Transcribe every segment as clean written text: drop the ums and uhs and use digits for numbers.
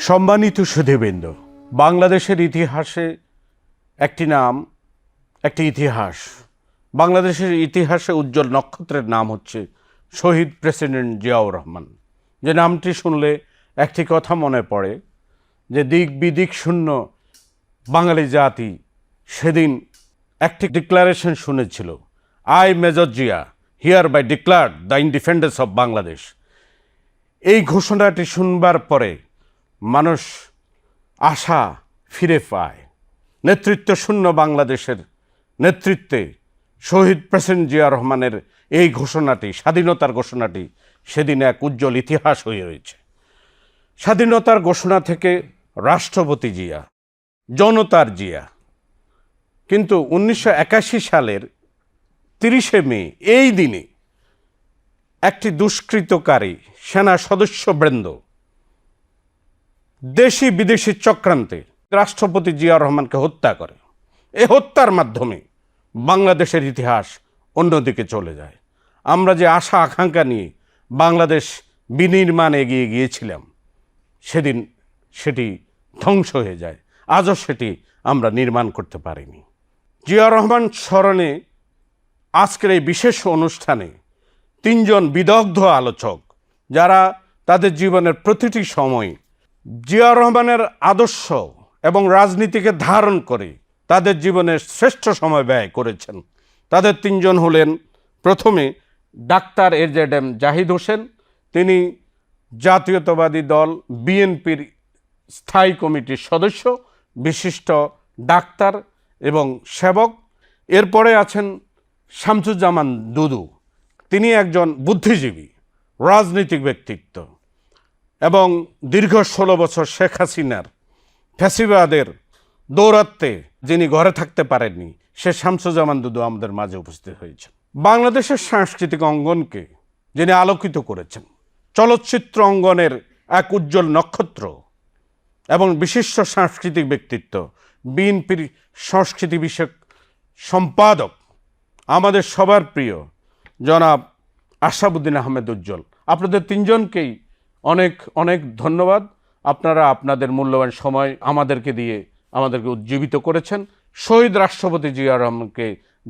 সম্মানিত সুধীবৃন্দ, বাংলাদেশের ইতিহাসে একটি নাম, একটি ইতিহাস। বাংলাদেশের ইতিহাসে উজ্জ্বল নক্ষত্রের নাম হচ্ছে শহীদ প্রেসিডেন্ট জিয়াউর রহমান। যে নামটি শুনলে একটি কথা মনে পড়ে যে দিক বিদিক শূন্য বাঙালি জাতি সেদিন একটি ডিক্লারেশন শুনেছিল, I major Zia hereby declared the independence of Bangladesh. এই ঘোষণাটি শুনবার পরে মানুষ আশা ফিরে পায়। নেতৃত্ব শূন্য বাংলাদেশের নেতৃত্বে শহীদ প্রেসিডেন্ট জিয়া রহমানের এই ঘোষণাটি, স্বাধীনতার ঘোষণাটি সেদিন এক উজ্জ্বল ইতিহাস হয়ে রয়েছে। স্বাধীনতার ঘোষণা থেকে রাষ্ট্রপতি জিয়া, জনতার জিয়া, কিন্তু 1981 সালের 30শে মে এই দিনে একটি দুষ্কৃতকারী সেনা সদস্যবৃন্দ দেশি বিদেশি চক্রান্তে রাষ্ট্রপতি জিয়া রহমানকে হত্যা করে। এ হত্যার মাধ্যমে বাংলাদেশের ইতিহাস অন্যদিকে চলে যায়। আমরা যে আশা আকাঙ্ক্ষা নিয়ে বাংলাদেশ বিনির্মাণ এগিয়ে গিয়েছিলাম, সেদিন সেটি ধ্বংস হয়ে যায়। আজও সেটি আমরা নির্মাণ করতে পারিনি। জিয়া রহমান স্মরণে আজকের এই বিশেষ অনুষ্ঠানে তিনজন বিদগ্ধ আলোচক, যারা তাদের জীবনের প্রতিটি সময় জিয়া রহমানের আদর্শ এবং রাজনীতিকে ধারণ করে তাদের জীবনের শ্রেষ্ঠ সময় ব্যয় করেছেন। তাদের তিনজন হলেন, প্রথমে ডাক্তার এজেড জাহিদ হোসেন, তিনি জাতীয়তাবাদী দল বিএনপির স্থায়ী কমিটির সদস্য, বিশিষ্ট ডাক্তার এবং সেবক। এরপরে আছেন শামসুজ্জামান দুদু, তিনি একজন বুদ্ধিজীবী, রাজনৈতিক ব্যক্তিত্ব এবং দীর্ঘ 16 বছর শেখ হাসিনার ফ্যাসিবাদের দৌরাত্মে যিনি ঘরে থাকতে পারেননি, সে শামসুজ্জামান দুদু আমাদের মাঝে উপস্থিত হয়েছেন। বাংলাদেশের সাংস্কৃতিক অঙ্গনকে যিনি আলোকিত করেছেন, চলচ্চিত্র অঙ্গনের এক উজ্জ্বল নক্ষত্র এবং বিশিষ্ট সাংস্কৃতিক ব্যক্তিত্ব, বিএনপির সংস্কৃতি বিষয়ক সম্পাদক, আমাদের সবার প্রিয় জনাব আশরাফুদ্দিন আহমেদ উজ্জ্বল। আপনাদের তিনজনকেই অনেক অনেক ধন্যবাদ। আপনারা আপনাদের মূল্যবান সময় আমাদেরকে দিয়ে আমাদেরকে উজ্জীবিত করেছেন। শহীদ রাষ্ট্রপতি জিয়া রহমানকে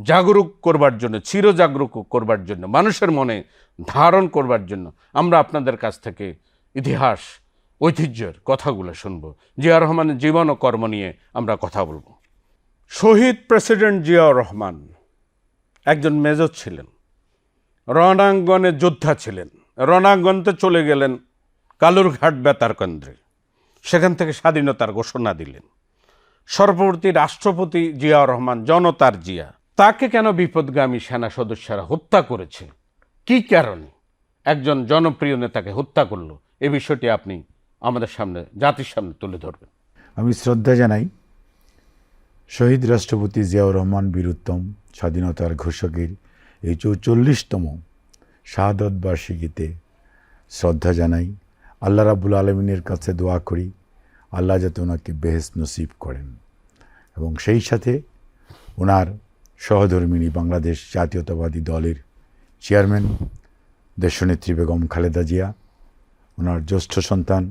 জাগরুক করবার জন্য, চিরজাগরুক করবার জন্য, মানুষের মনে ধারণ করবার জন্য আমরা আপনাদের কাছ থেকে ইতিহাস ঐতিহ্যের কথাগুলো শুনব। জিয়া রহমানের জীবন ও কর্ম নিয়ে আমরা কথা বলবো। শহীদ প্রেসিডেন্ট জিয়াউর রহমান একজন মেজর ছিলেন, রণাঙ্গনে যোদ্ধা ছিলেন। রণাঙ্গনতে চলে গেলেন কালুরঘাট বেতার কেন্দ্রে, সেখান থেকে স্বাধীনতার ঘোষণা দিলেন। সর্ববর্তী রাষ্ট্রপতি জিয়াউর রহমান, জনতার জিয়া, তাকে কেন বিপদগামী সেনা সদস্যরা হত্যা করেছে, কি কারণে একজন জনপ্রিয় নেতাকে হত্যা করলো, এ বিষয়টি আপনি আমাদের সামনে, জাতির সামনে তুলে ধরবেন। আমি শ্রদ্ধা জানাই শহীদ রাষ্ট্রপতি জিয়াউর রহমান বীরুত্তম স্বাধীনতার ঘোষকের এই 44তম শাহাদত বার্ষিকীতে শ্রদ্ধা জানাই। আল্লাহ রাব্বুল আলমিনের কাছে দোয়া করি আল্লাহ যাতে ওনাকে বেহেশত নসিব করেন, এবং সেই সাথে ওনার সহধর্মিণী বাংলাদেশ জাতীয়তাবাদী দলের চেয়ারম্যান দেশনেত্রী বেগম খালেদা জিয়া, ওনার জ্যেষ্ঠ সন্তান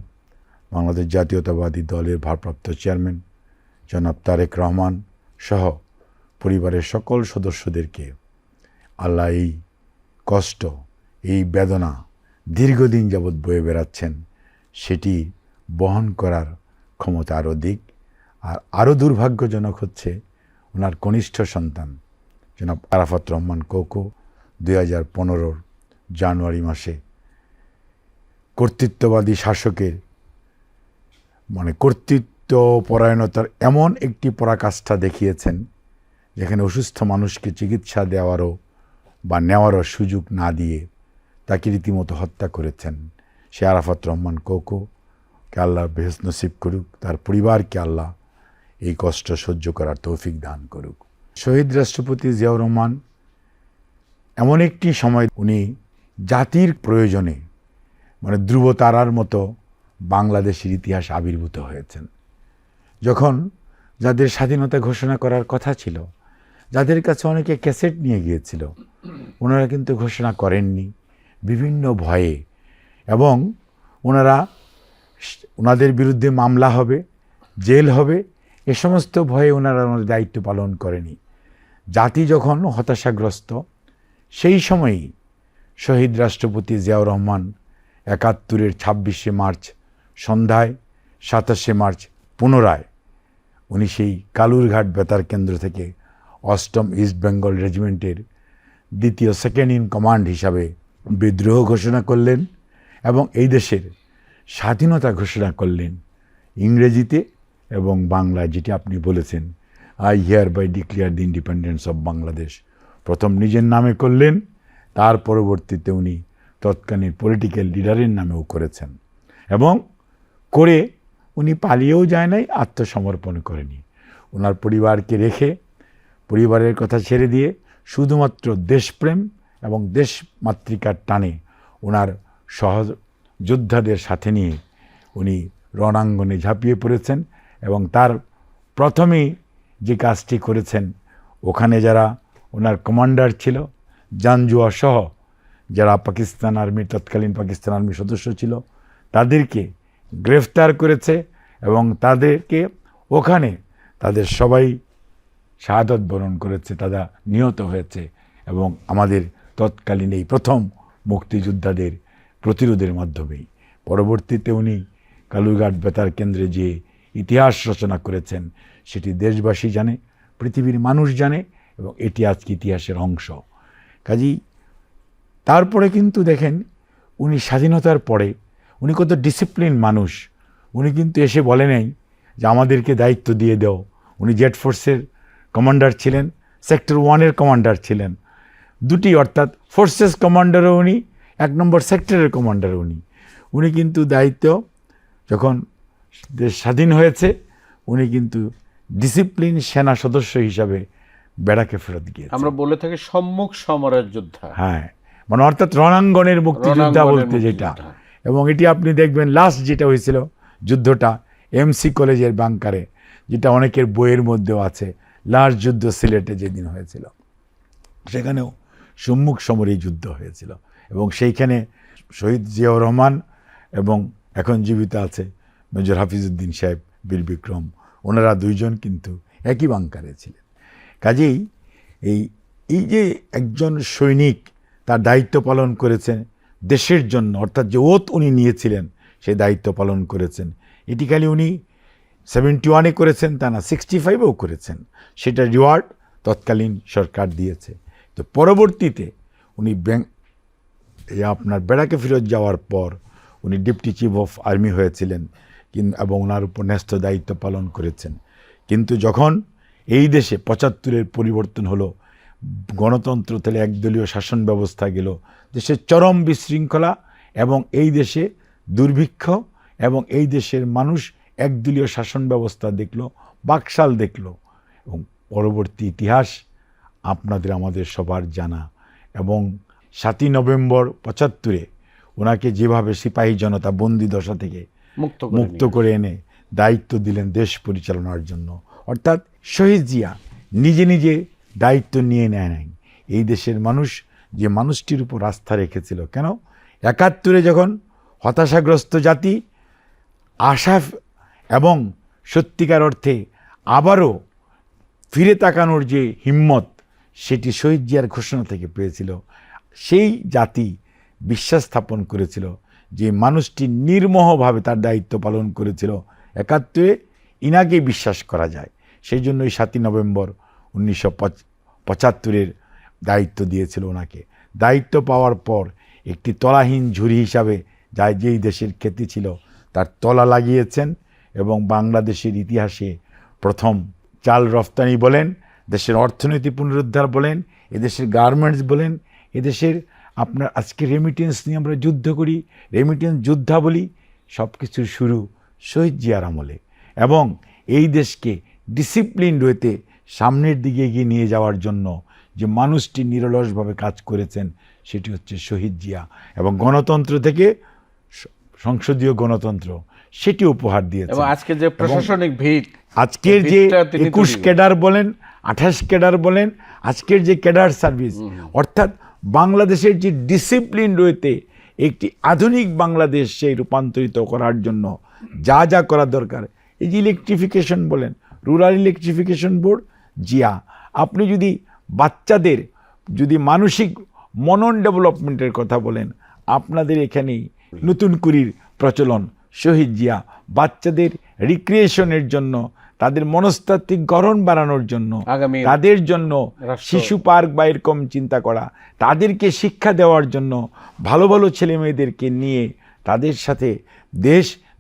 বাংলাদেশ জাতীয়তাবাদী দলের ভারপ্রাপ্ত চেয়ারম্যান জনাব তারেক রহমান সহ পরিবারের সকল সদস্যদেরকে আল্লাহ এই কষ্ট, এই বেদনা দীর্ঘদিন যাবৎ বয়ে বেড়াচ্ছেন, সেটি বহন করার ক্ষমতা আরও দিক। আর আরও দুর্ভাগ্যজনক হচ্ছে ওনার কনিষ্ঠ সন্তান জনাব আরাফাত রহমান কোকো 2015 জানুয়ারি মাসে কর্তৃত্ববাদী শাসকের কর্তৃত্বপরায়ণতার এমন একটি পরাকাষ্ঠা দেখিয়েছেন, যেখানে অসুস্থ মানুষকে চিকিৎসা দেওয়ারও বা নেওয়ারও সুযোগ না দিয়ে তাকে রীতিমতো হত্যা করেছেন। সে আরাফাত রহমান কোকোকে আল্লাহ বেহেশত নসিব করুক, তার পরিবারকে আল্লাহ এই কষ্ট সহ্য করার তৌফিক দান করুক। শহীদ রাষ্ট্রপতি জিয়াউর রহমান এমন একটি সময় উনি জাতির প্রয়োজনে ধ্রুবতারার মতো বাংলাদেশের ইতিহাস আবির্ভূত হয়েছেন। যখন যাদের স্বাধীনতা ঘোষণা করার কথা ছিল, যাদের কাছে অনেকে ক্যাসেট নিয়ে গিয়েছিল, ওনারা কিন্তু ঘোষণা করেননি বিভিন্ন ভয়ে, এবং ওনারা ওনাদের বিরুদ্ধে মামলা হবে, জেল হবে, এ সমস্ত ভয়ে ওনারা ওনাদের দায়িত্ব পালন করেনি। জাতি যখন হতাশাগ্রস্ত, সেই সময়েই শহীদ রাষ্ট্রপতি জিয়াউর রহমান ৭১-এর ২৬শে মার্চ সন্ধ্যায়, ২৭শে মার্চ পুনরায় উনি সেই কালুরঘাট বেতার কেন্দ্র থেকে ৮ম ইস্ট বেঙ্গল রেজিমেন্টের দ্বিতীয় সেকেন্ড ইন কমান্ড হিসাবে বিদ্রোহ ঘোষণা করলেন এবং এই দেশের স্বাধীনতা ঘোষণা করলেন ইংরেজিতে এবং বাংলায়, যেটি আপনি বলেছেন, I hereby declare the independence of Bangladesh. প্রথম নিজের নামে করলেন, তার পরবর্তীতে উনি তৎকালীন পলিটিক্যাল লিডারের নামেও করেছেন এবং করে উনি পালিয়েও যায় নাই, আত্মসমর্পণ করেনি। ওনার পরিবারকে রেখে, পরিবারের কথা ছেড়ে দিয়ে শুধুমাত্র দেশপ্রেম এবং দেশমাতৃকার টানে ওনার সহযোদ্ধাদের সাথে নিয়ে উনি রণাঙ্গনে ঝাঁপিয়ে পড়েছেন এবং তার প্রথমেই যে কাজটি করেছেন, ওখানে যারা ওনার কমান্ডার ছিল, জানজুয়া সহ যারা পাকিস্তান আর্মি, তৎকালীন পাকিস্তান আর্মির সদস্য ছিল, তাদেরকে গ্রেফতার করেছে এবং তাদেরকে ওখানে তাদের সবাই শাহাদত বরণ করেছে, তারা নিহত হয়েছে এবং আমাদের তৎকালীন এই প্রথম মুক্তিযোদ্ধাদের প্রতিরোধের মাধ্যমেই। পরবর্তীতে উনি কালুরঘাট বেতার কেন্দ্রে যে ইতিহাস রচনা করেছেন, সেটি দেশবাসী জানে, পৃথিবীর মানুষ জানে এবং এটি আজকে ইতিহাসের অংশ। কাজেই তারপরে কিন্তু দেখেন, উনি স্বাধীনতার পরে উনি কত ডিসিপ্লিন মানুষ। উনি কিন্তু এসে বলে নাই যে আমাদেরকে দায়িত্ব দিয়ে দাও। উনি জেট ফোর্সের কমান্ডার ছিলেন, সেক্টর 1-এর কমান্ডার ছিলেন, দুটি, অর্থাৎ ফোর্সেস কমান্ডারও উনি, ১ নম্বর সেক্টরের কমান্ডারও উনি। উনি কিন্তু দায়িত্ব, যখন দেশ স্বাধীন হয়েছে, উনি কিন্তু ডিসিপ্লিন সেনা সদস্য হিসাবে বেড়াকে ফেরত গিয়েছে। আমরা বলে থাকি সম্মুখ সমরের যোদ্ধা। হ্যাঁ, মানে অর্থাৎ রণাঙ্গনের মুক্তিযোদ্ধা বলতে যেটা। এবং এটি আপনি দেখবেন লাস্ট যেটা হয়েছিল যুদ্ধটা এমসি কলেজের বাংকারে, যেটা অনেকের বইয়ের মধ্যেও আছে, লাস্ট যুদ্ধ সিলেটে যেদিন হয়েছিল, সেখানেও সম্মুখ সমরে যুদ্ধ হয়েছিল এবং সেইখানে শহীদ জিয়াউর রহমান এবং এখন জীবিত আছে মেজর হাফিজউদ্দিন সাহেব, বীর বিক্রম, ওনারা দুইজন কিন্তু একই বাংকারে ছিলেন। কাজেই এই যে একজন সৈনিক তার দায়িত্ব পালন করেছেন দেশের জন্য, অর্থাৎ যে ওত উনি নিয়েছিলেন সেই দায়িত্ব পালন করেছেন, এটি খালি উনি 71-এ করেছেন তা না, 65-এও করেছেন। সেটা রিওয়ার্ড তৎকালীন সরকার দিয়েছে। তো পরবর্তীতে উনি আপনার বেড়াকে ফেরত যাওয়ার পর উনি ডেপুটি চিফ অফ আর্মি হয়েছিলেন এবং ওনার উপর ন্যস্ত দায়িত্ব পালন করেছেন। কিন্তু যখন এই দেশে 75-এর পরিবর্তন হলো, গণতন্ত্র তাহলে একদলীয় শাসন ব্যবস্থা গেল, দেশের চরম বিশৃঙ্খলা এবং এই দেশে দুর্ভিক্ষ এবং এই দেশের মানুষ একদলীয় শাসন ব্যবস্থা দেখলো, বাকশাল দেখলো এবং পরবর্তী ইতিহাস আপনাদের আমাদের সবার জানা। এবং 7ই নভেম্বর 75-এ ওনাকে যেভাবে সিপাহী জনতা বন্দি দশা থেকে মুক্ত করে এনে দায়িত্ব দিলেন দেশ পরিচালনার জন্য, অর্থাৎ শহীদ জিয়া নিজে নিজে দায়িত্ব নিয়ে নেয় নাই। এই দেশের মানুষ যে মানুষটির উপর আস্থা রেখেছিল, কেন ৭১-এ যখন হতাশাগ্রস্ত জাতি আশা এবং সত্যিকার অর্থে আবারও ফিরে তাকানোর যে হিম্মত, সেটি শহীদ জিয়ার ঘোষণা থেকে পেয়েছিল। সেই জাতি বিশ্বাস স্থাপন করেছিল যে মানুষটি নির্মোহভাবে তার দায়িত্ব পালন করেছিল ৭১-এ, ইনাকেই বিশ্বাস করা যায়। সেই জন্যই 7ই নভেম্বর 1975-এর দায়িত্ব দিয়েছিল ওনাকে। দায়িত্ব পাওয়ার পর একটি তলাহীন ঝুড়ি হিসাবে যেই দেশের খ্যাতি ছিল তার তলা লাগিয়েছেন এবং বাংলাদেশের ইতিহাসে প্রথম চাল রফতানি বলেন, দেশের অর্থনীতি পুনরুদ্ধার বলেন, এদেশের গার্মেন্টস বলেন, এদেশের আপনার আজকে রেমিটেন্স নিয়ে আমরা যুদ্ধ করি, রেমিটেন্স যোদ্ধা বলি, সব কিছুর শুরু শহীদ জিয়ার আমলে। এবং এই দেশকে ডিসিপ্লিন রয়েতে সামনের দিকে এগিয়ে নিয়ে যাওয়ার জন্য যে মানুষটি নিরলসভাবে কাজ করেছেন, সেটি হচ্ছে শহীদ জিয়া। এবং গণতন্ত্র থেকে সংসদীয় গণতন্ত্র সেটি উপহার দিয়েছে। এবং আজকে যে প্রশাসনিক ভিত, আজকের যে 21 ক্যাডার বলেন, 28 ক্যাডার বলেন, আজকের যে ক্যাডার সার্ভিস, অর্থাৎ বাংলাদেশের যে ডিসিপ্লিন রয়েছে একটি আধুনিক বাংলাদেশ সেই রূপান্তরিত করার জন্য যা যা করা দরকার, এই যে ইলেকট্রিফিকেশন বলেন, রুরাল ইলেকট্রিফিকেশন বোর্ড, জিয়া, আপনি যদি বাচ্চাদের যদি মানসিক মনন ডেভেলপমেন্টের কথা বলেন, আপনাদের এখানেই নতুন কুড়ির প্রচলন, শহীদ জিয়া, বাচ্চাদের রিক্রিয়েশনের জন্য, তাদের মনস্তাত্ত্বিক গড়ন বাড়ানোর জন্য, আগামী তাদের জন্য শিশু পার্ক বা এরকম চিন্তা করা, তাদেরকে শিক্ষা দেওয়ার জন্য ভালো ভালো ছেলে মেয়েদেরকে নিয়ে তাদের সাথে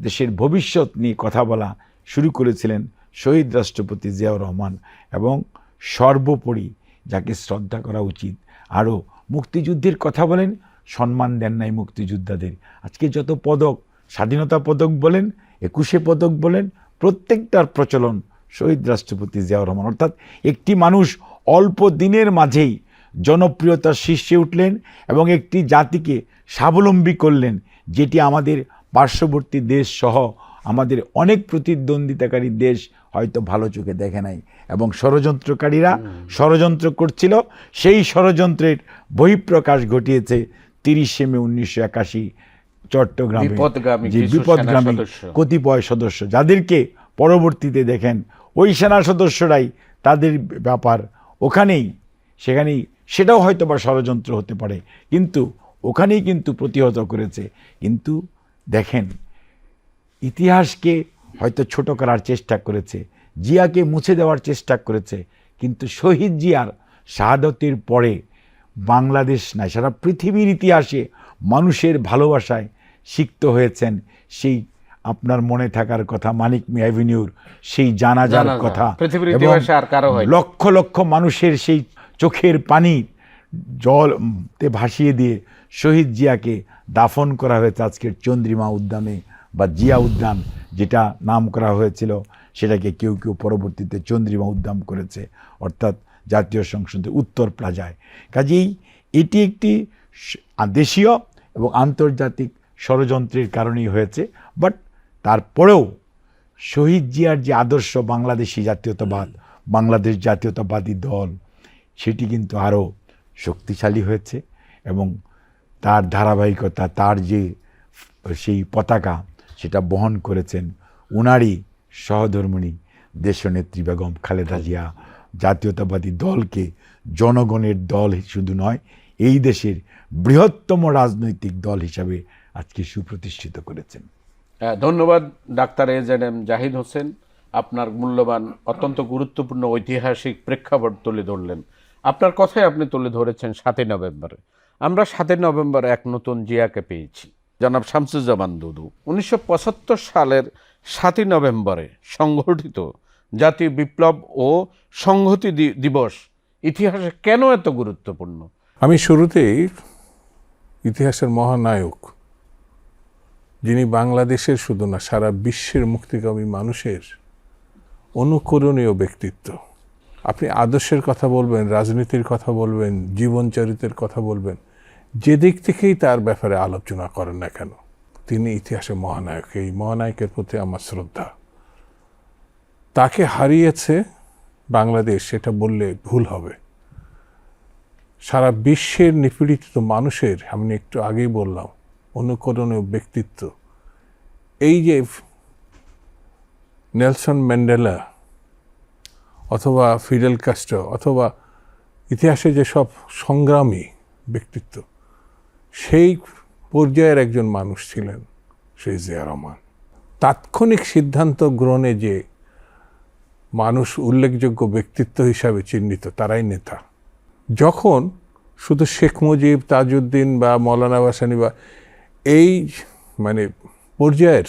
দেশের ভবিষ্যৎ নিয়ে কথা বলা শুরু করেছিলেন শহীদ রাষ্ট্রপতি জিয়াউর রহমান। এবং সর্বোপরি যাকে শ্রদ্ধা করা উচিত, আরও মুক্তিযুদ্ধের কথা বলেন, সম্মান দেন নাই মুক্তিযোদ্ধাদের। আজকে যত পদক, স্বাধীনতা পদক বলেন, 21শে পদক বলেন, প্রত্যেকটার প্রচলন শহীদ রাষ্ট্রপতি জিয়াউর রহমান। অর্থাৎ একটি মানুষ অল্প দিনের মাঝেই জনপ্রিয়তার শীর্ষে উঠলেন এবং একটি জাতিকে স্বাবলম্বী করলেন, যেটি আমাদের পার্শ্ববর্তী দেশ সহ আমাদের অনেক প্রতিদ্বন্দ্বিতাকারী দেশ হয়তো ভালো চোখে দেখে নাই। এবং ষড়যন্ত্রকারীরা ষড়যন্ত্র করছিল, সেই ষড়যন্ত্রের বহিঃপ্রকাশ ঘটিয়েছে 30শে মে 1981 চট্টগ্রামে যে বিপদগামী কতিপয় সদস্য, যাদেরকে পরবর্তীতে দেখেন ওই সেনা সদস্যরাই তাদের ব্যাপার ওখানেই সেখানেই, সেটাও হয়তো বা ষড়যন্ত্র হতে পারে, কিন্তু ওখানেই কিন্তু প্রতিহত করেছে। কিন্তু দেখেন, ইতিহাসকে হয়তো ছোট করার চেষ্টা করেছে, জিয়াকে মুছে দেওয়ার চেষ্টা করেছে, কিন্তু শহীদ জিয়ার শাহাদতের পরে বাংলাদেশ নাই, সারা পৃথিবীর ইতিহাসে মানুষের ভালোবাসায় সিক্ত হয়েছেন। সেই আপনার মনে থাকার কথা মানিক মিয়া অ্যাভিনিউর সেই জানাজার কথা, এবং লক্ষ লক্ষ মানুষের সেই চোখের পানি জলতে ভাসিয়ে দিয়ে শহীদ জিয়াকে দাফন করা হয়েছে আজকের চন্দ্রিমা উদ্যানে বা জিয়া উদ্যান যেটা নাম করা হয়েছিল, সেটাকে কেউ কেউ পরবর্তীতে চন্দ্রিমা উদ্যান করেছে, অর্থাৎ জাতীয় সংসদের উত্তর প্লাজায়। কাজেই এটি একটি দেশীয় এবং আন্তর্জাতিক ষড়যন্ত্রের কারণেই হয়েছে। বাট তারপরেও শহীদ জিয়ার যে আদর্শ বাংলাদেশি জাতীয়তাবাদ, বাংলাদেশ জাতীয়তাবাদী দল, সেটি কিন্তু আরও শক্তিশালী হয়েছে এবং তার ধারাবাহিকতা, তার যে সেই পতাকা, সেটা বহন করেছেন উনারই সহধর্মিণী দেশনেত্রী বেগম খালেদা জিয়া। জাতীয়তাবাদী দলকে জনগণের দল শুধু নয়, এই দেশের বৃহত্তম রাজনৈতিক দল হিসাবে আজকে সুপ্রতিষ্ঠিত করেছেন। ধন্যবাদ ডাক্তার এজেডএম জাহিদ হোসেন, আপনার মূল্যবান অত্যন্ত গুরুত্বপূর্ণ ঐতিহাসিক প্রেক্ষাপট তুলে ধরলেন। আপনার কথাই আপনি তুলে ধরেছেন 7ই নভেম্বরে। আমরা 7ই নভেম্বর এক নতুন জিয়াকে পেয়েছি, জনাব শামসুজ্জামান দুদু। 1975 সালের 7ই নভেম্বরে সংগঠিত জাতীয় বিপ্লব ও সংহতি দিবস ইতিহাসে কেন এত গুরুত্বপূর্ণ? আমি শুরুতেই ইতিহাসের মহানায়ক, যিনি বাংলাদেশের শুধু না সারা বিশ্বের মুক্তিকামী মানুষের অনুকরণীয় ব্যক্তিত্ব। আপনি আদর্শের কথা বলবেন, রাজনীতির কথা বলবেন, জীবনচরিত্রের কথা বলবেন, যে দিক থেকেই তার ব্যাপারে আলোচনা করেন না কেন, তিনি ইতিহাসে মহানায়ক। এই মহানায়কের প্রতি আমার শ্রদ্ধা। তাকে হারিয়েছে বাংলাদেশ, সেটা বললে ভুল হবে। সারা বিশ্বের নিপীড়িত মানুষের, আমি একটু আগেই বললাম, অনুকরণীয় ব্যক্তিত্ব। এই যে নেলসন ম্যান্ডেলা অথবা ফিডেল কাস্ট্রো অথবা ইতিহাসে যেসব সংগ্রামী ব্যক্তিত্ব, সেই পর্যায়ের একজন মানুষ ছিলেন শহীদ জিয়া রহমান। তাৎক্ষণিক সিদ্ধান্ত গ্রহণে যে মানুষ উল্লেখযোগ্য ব্যক্তিত্ব হিসাবে চিহ্নিত, তারাই নেতা। যখন শুধু শেখ মুজিব, তাজউদ্দিন বা মৌলানা ভাসানী বা এই মানে পর্যায়ের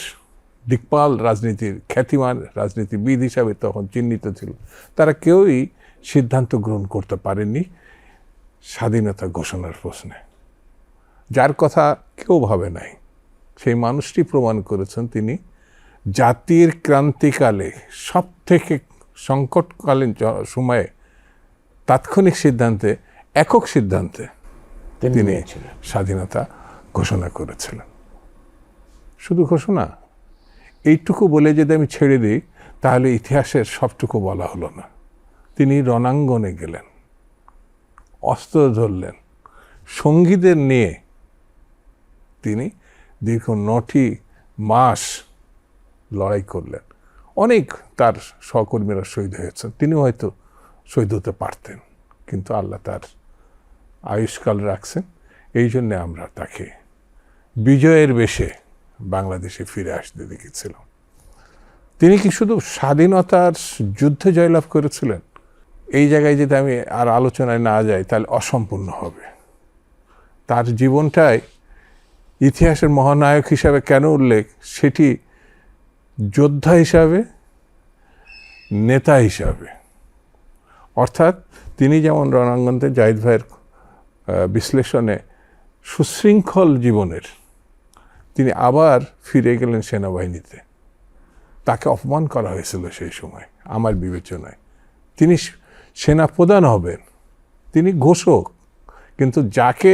দিকপাল রাজনীতির খ্যাতিমান রাজনীতিবিদ হিসাবে তখন চিহ্নিত ছিল, তারা কেউই সিদ্ধান্ত গ্রহণ করতে পারেননি স্বাধীনতা ঘোষণার প্রশ্নে। যার কথা কেউ ভাবে নাই, সেই মানুষটি প্রমাণ করেছেন তিনি জাতির ক্রান্তিকালে সব থেকে সংকটকালীন সময়ে তাৎক্ষণিক সিদ্ধান্তে, একক সিদ্ধান্তে তিনি স্বাধীনতা ঘোষণা করেছিলেন। শুধু ঘোষণা, এইটুকু বলে যদি আমি ছেড়ে দিই তাহলে ইতিহাসের সবটুকু বলা হলো না। তিনি রণাঙ্গনে গেলেন, অস্ত্র ধরলেন, সঙ্গীদের নিয়ে তিনি দীর্ঘ 9টি মাস লড়াই করলেন। অনেক তার সহকর্মীরা শহীদ হয়েছেন, তিনি হয়তো শহীদ হতে পারতেন, কিন্তু আল্লাহ তার আয়ুষ্কাল রাখছেন। এই জন্যে আমরা তাকে বিজয়ের বেশে বাংলাদেশে ফিরে আসতে দেখেছিলাম। তিনি কি শুধু স্বাধীনতার যুদ্ধে জয়লাভ করেছিলেন? এই জায়গায় যদি আমি আর আলোচনায় না যাই তাহলে অসম্পূর্ণ হবে। তার জীবনটাই ইতিহাসের মহানায়ক হিসাবে কেন উল্লেখ, সেটি যোদ্ধা হিসাবে, নেতা হিসাবে। অর্থাৎ তিনি যেমন রণাঙ্গনতে জাহিদ ভাইয়ের বিশ্লেষণে সুশৃঙ্খল জীবনের, তিনি আবার ফিরে গেলেন সেনাবাহিনীতে। তাকে অপমান করা হয়েছিল সেই সময় আমার বিবেচনায়। তিনি সেনাপ্রধান হবেন, তিনি ঘোষক, কিন্তু যাকে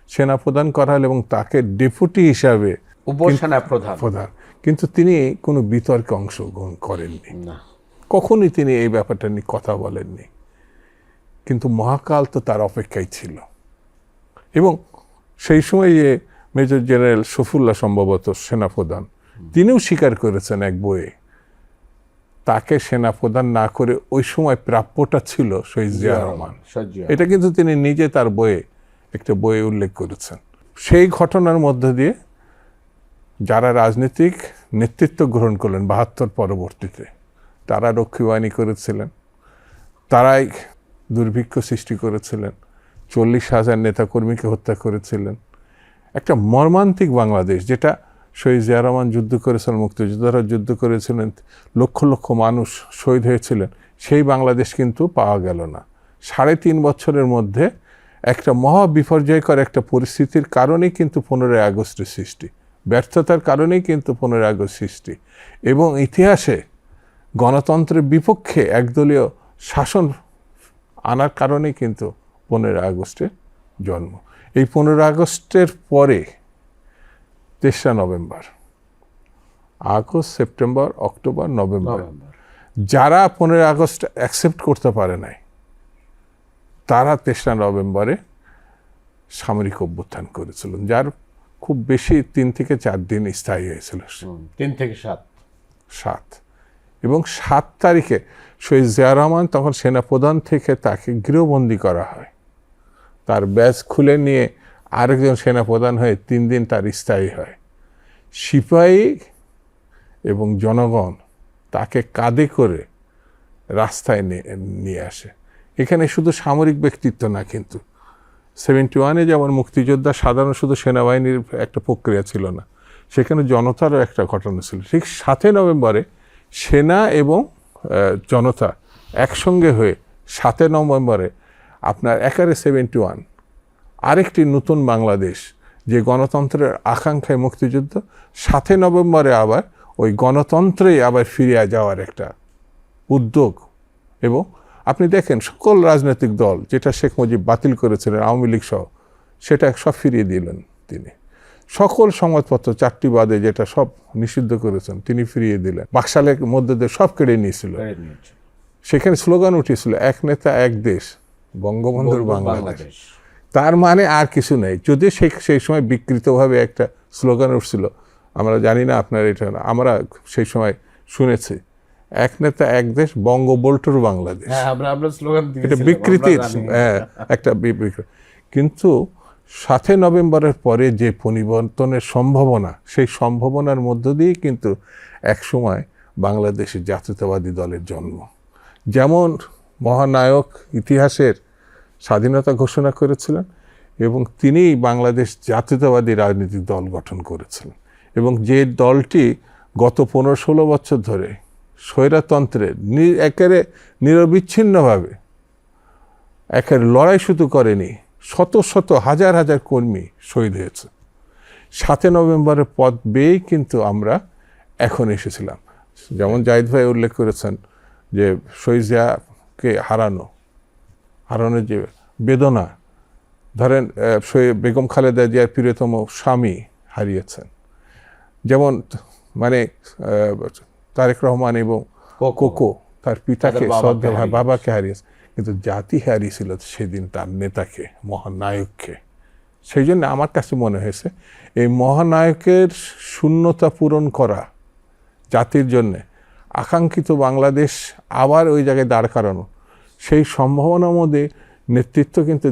সেনাপ্রধান করা হল এবং তাকে ডেপুটি হিসাবে উপসেনা প্রধান, কিন্তু তিনি কোনো বিতর্কে অংশগ্রহণ করেননি, কখনই তিনি এই ব্যাপারটা নিয়ে কথা বলেননি। কিন্তু মহাকাল তো তার অপেক্ষায় ছিল। এবং সেই সময় যে মেজর জেনারেল শফিউল্লাহ সম্ভবত সেনাপ্রধান, তিনিও স্বীকার করেছেন এক বইয়ে, তাকে সেনাপ্রধান না করে ওই সময় প্রাপ্যটা ছিল শহীদ জিয়া রহমান। এটা কিন্তু তিনি নিজে তার একটা বইয়ে উল্লেখ করেছেন। সেই ঘটনার মধ্যে দিয়ে যারা রাজনৈতিক নেতৃত্ব গ্রহণ করলেন ৭২ পরবর্তীতে, তারা রক্ষীবাহিনী করেছিলেন, তারাই দুর্ভিক্ষ সৃষ্টি করেছিলেন, ৪০,০০০ নেতাকর্মীকে হত্যা করেছিলেন। একটা মর্মান্তিক বাংলাদেশ, যেটা শহীদ জিয়া রহমান যুদ্ধ করেছিলেন, মুক্তিযোদ্ধারা যুদ্ধ করেছিলেন, লক্ষ লক্ষ মানুষ শহীদ হয়েছিলেন, সেই বাংলাদেশ কিন্তু পাওয়া গেল না। ৩.৫ বছরের মধ্যে একটা মহা বিপর্যয়কর একটা পরিস্থিতির কারণেই কিন্তু ১৫ই আগস্টের সৃষ্টি, ব্যর্থতার কারণেই কিন্তু ১৫ই আগস্ট সৃষ্টি, এবং ইতিহাসে গণতন্ত্রের বিপক্ষে একদলীয় শাসন আনার কারণেই কিন্তু ১৫ই আগস্টের জন্ম। এই ১৫ই আগস্টের পরে ৩রা November, August, September, October, November, যারা ১৫ই আগস্ট অ্যাকসেপ্ট করতে পারে নাই, তারা ৩রা নভেম্বরে সামরিক অভ্যুত্থান করেছিলেন, যার খুব বেশি ৩ থেকে ৪ দিন স্থায়ী হয়েছিল। ৩ থেকে ৭। এবং ৭ তারিখে শহীদ জিয়া রহমান তখন সেনাপ্রধান থেকে তাকে গৃহবন্দী করা হয়। তার ব্যাজ খুলে নিয়ে আরেকজন সেনাপ্রধান হয়ে ৩ দিন তার স্থায়ী হয়। সিপাহী এবং জনগণ তাকে কাঁধে করে রাস্তায় নিয়ে আসে। এখানে শুধু সামরিক ব্যক্তিত্ব না, কিন্তু 71-এ যেমন মুক্তিযোদ্ধা সাধারণ শুধু সেনাবাহিনীর একটা প্রক্রিয়া ছিল না, সেখানে জনতারও একটা ঘটনা ছিল। ঠিক ৭ নভেম্বরে সেনা এবং জনতা একসঙ্গে হয়ে ৭ নভেম্বরে আপনার একারে 71 আরেকটি নতুন বাংলাদেশ, যে গণতন্ত্রের আকাঙ্ক্ষায় মুক্তিযুদ্ধ, ৭ নভেম্বরে আবার ওই গণতন্ত্রেই আবার ফিরে যাওয়ার একটা উদ্যোগ। এবং আপনি দেখেন সকল রাজনৈতিক দল, যেটা শেখ মুজিব বাতিল করেছিলেন, আওয়ামী লীগ সহ, সেটা সব ফিরিয়ে দিলেন তিনি। সকল সংবাদপত্র ৪টি বাদে যেটা সব নিষিদ্ধ করেছেন তিনি ফিরিয়ে দিলেন। বাকশালের মধ্যে দিয়ে সব কেড়ে নিয়েছিল। সেখানে স্লোগান উঠেছিল, এক নেতা এক দেশ, বঙ্গবন্ধুর বাংলাদেশ। তার মানে আর কিছু নেই। যদিও সেই সময় বিকৃতভাবে একটা স্লোগান উঠছিল, আমরা জানি না আপনার এটা, আমরা সেই সময় শুনেছি, এক নেতা এক দেশ, বঙ্গবল্টুর বাংলাদেশ। এটা বিকৃতির একটা বিকৃতি। কিন্তু ৭ নভেম্বরের পরে যে পরিবর্তনের সম্ভাবনা, সেই সম্ভাবনার মধ্য দিয়ে কিন্তু একসময় বাংলাদেশের জাতীয়তাবাদী দলের জন্ম। যেমন মহানায়ক ইতিহাসের স্বাধীনতা ঘোষণা করেছিলেন, এবং তিনিই বাংলাদেশ জাতীয়তাবাদী রাজনৈতিক দল গঠন করেছিলেন, এবং যে দলটি গত ১৫-১৬ বছর ধরে স্বৈরতন্ত্রের একেবারে নিরবিচ্ছিন্নভাবে একেবারে লড়াই শুধু করেনি, শত শত হাজার হাজার কর্মী শহীদ হয়েছে। ৭ নভেম্বরের পথ বেয়েই কিন্তু আমরা এখন এসেছিলাম। যেমন জাহিদ ভাই উল্লেখ করেছেন যে শহীদ জিয়াকে হারানোর যে বেদনা, ধরেন বেগম খালেদা জিয়ার প্রিয়তম স্বামী হারিয়েছেন, যেমন মানে তারেক রহমান এবং কোকো তার পিতাকে, শ্রদ্ধা বাবাকে হারিয়েছে, কিন্তু জাতি হারিয়েছিল সেদিন তার নেতাকে, মহানায়ককে। সেই জন্য আমার কাছে মনে হয়েছে এই মহানায়কের শূন্যতা পূরণ করা জাতির জন্যে আকাঙ্ক্ষিত বাংলাদেশ আবার ওই জায়গায় দাঁড় করানো, সেই সম্ভাবনার মধ্যে নেতৃত্ব কিন্তু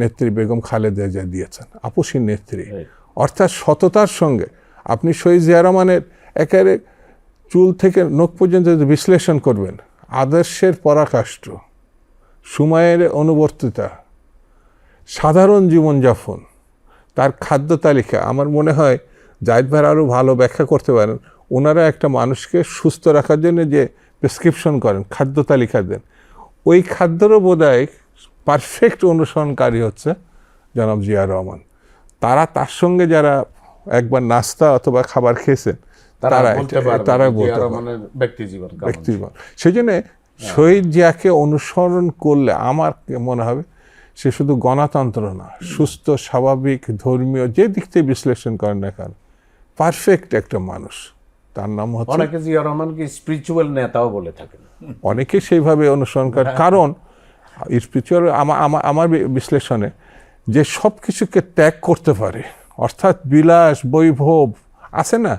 নেত্রী বেগম খালেদা জিয়া দিয়েছেন, আপসী নেত্রী। অর্থাৎ সততার সঙ্গে আপনি শহীদ জিয়া রহমানের একেবারে চুল থেকে নখ পর্যন্ত যদি বিশ্লেষণ করবেন, আদর্শের পরাকাষ্ঠ, সময়ের অনুবর্তিতা, সাধারণ জীবনযাপন, তার খাদ্য তালিকা, আমার মনে হয় জাহিদ ভাই আরও ভালো ব্যাখ্যা করতে পারেন। ওনারা একটা মানুষকে সুস্থ রাখার জন্য যে প্রেসক্রিপশন করেন, খাদ্য তালিকা দেন, ওই খাদ্যেরও বোধহয় পারফেক্ট অনুসরণকারী হচ্ছে জনাব জিয়া রহমান। তার সঙ্গে যারা একবার নাস্তা অথবা খাবার খেয়েছেন তারা বলতে পারেন ব্যক্তিজীবন। সেই জন্য শহীদ জিয়াকে অনুসরণ করলে আমার মনে হবে সে শুধু গণতন্ত্র না, সুস্থ স্বাভাবিক ধর্মীয় যে দিক থেকে বিশ্লেষণ করেন না কেন, পারফেক্ট একটা মানুষ। তার নাম হচ্ছে, অনেকে জিয়া রহমানকে স্পিরিচুয়াল নেতাও বলে থাকেন, অনেকে সেইভাবে অনুসরণ করে। কারণ স্পিরিচুয়াল আমার বিশ্লেষণে যে সব কিছুকে ত্যাগ করতে পারে, অর্থাৎ বিলাস বৈভব আছে না,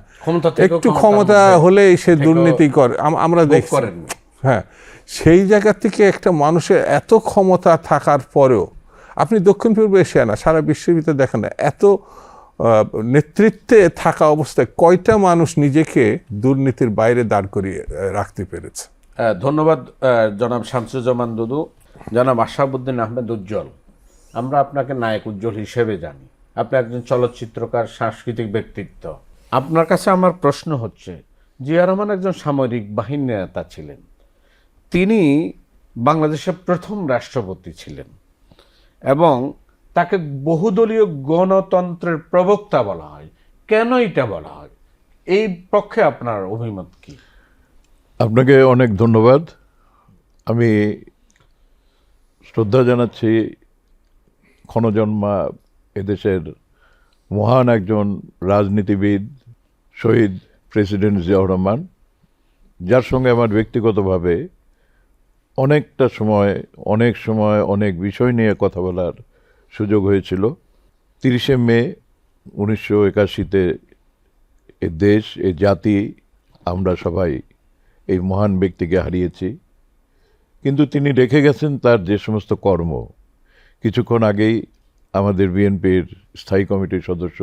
একটু ক্ষমতা হলেই সে দুর্নীতি করে, আমরা দেখছি। হ্যাঁ, সেই জায়গা থেকে একটা মানুষের এত ক্ষমতা থাকার পরেও, আপনি দক্ষিণ পূর্ব এশিয়া না, সারা বিশ্বের ভিতরে দেখেন না, এত নেতৃত্বে থাকা অবস্থায় কয়টা মানুষ নিজেকে দুর্নীতির বাইরে দাঁড় করিয়ে রাখতে পেরেছে। ধন্যবাদ জনাব শামসুজ্জামান দুদু। জনাব আশরাফুদ্দিন আহমেদ উজ্জ্বল, আমরা আপনাকে নায়ক উজ্জ্বল হিসেবে জানি, আপনি একজন চলচ্চিত্রকার, সাংস্কৃতিক ব্যক্তিত্ব। আপনার কাছে আমার প্রশ্ন হচ্ছে, জিয়া রহমান একজন সামরিক বাহিনীর নেতা ছিলেন, তিনি বাংলাদেশের প্রথম রাষ্ট্রপতি ছিলেন এবং তাকে বহুদলীয় গণতন্ত্রের প্রবক্তা বলা হয়। কেন এটা বলা হয়? এই পক্ষে আপনার অভিমত কি? আপনাকে অনেক ধন্যবাদ। আমি শ্রদ্ধা জানাচ্ছি ক্ষণজন্মা এদেশের মহান একজন রাজনীতিবিদ শহীদ প্রেসিডেন্ট জিয়াউর রহমান, যার সঙ্গে আমার ব্যক্তিগতভাবে অনেক সময় অনেক বিষয় নিয়ে কথা বলার সুযোগ হয়েছিল। 30শে মে 1981-তে এ দেশ, এ জাতি, আমরা সবাই এই মহান ব্যক্তিকে হারিয়েছি। কিন্তু তিনি রেখে গেছেন তার যে সমস্ত কর্ম। কিছুক্ষণ আগেই আমাদের বিএনপির স্থায়ী কমিটির সদস্য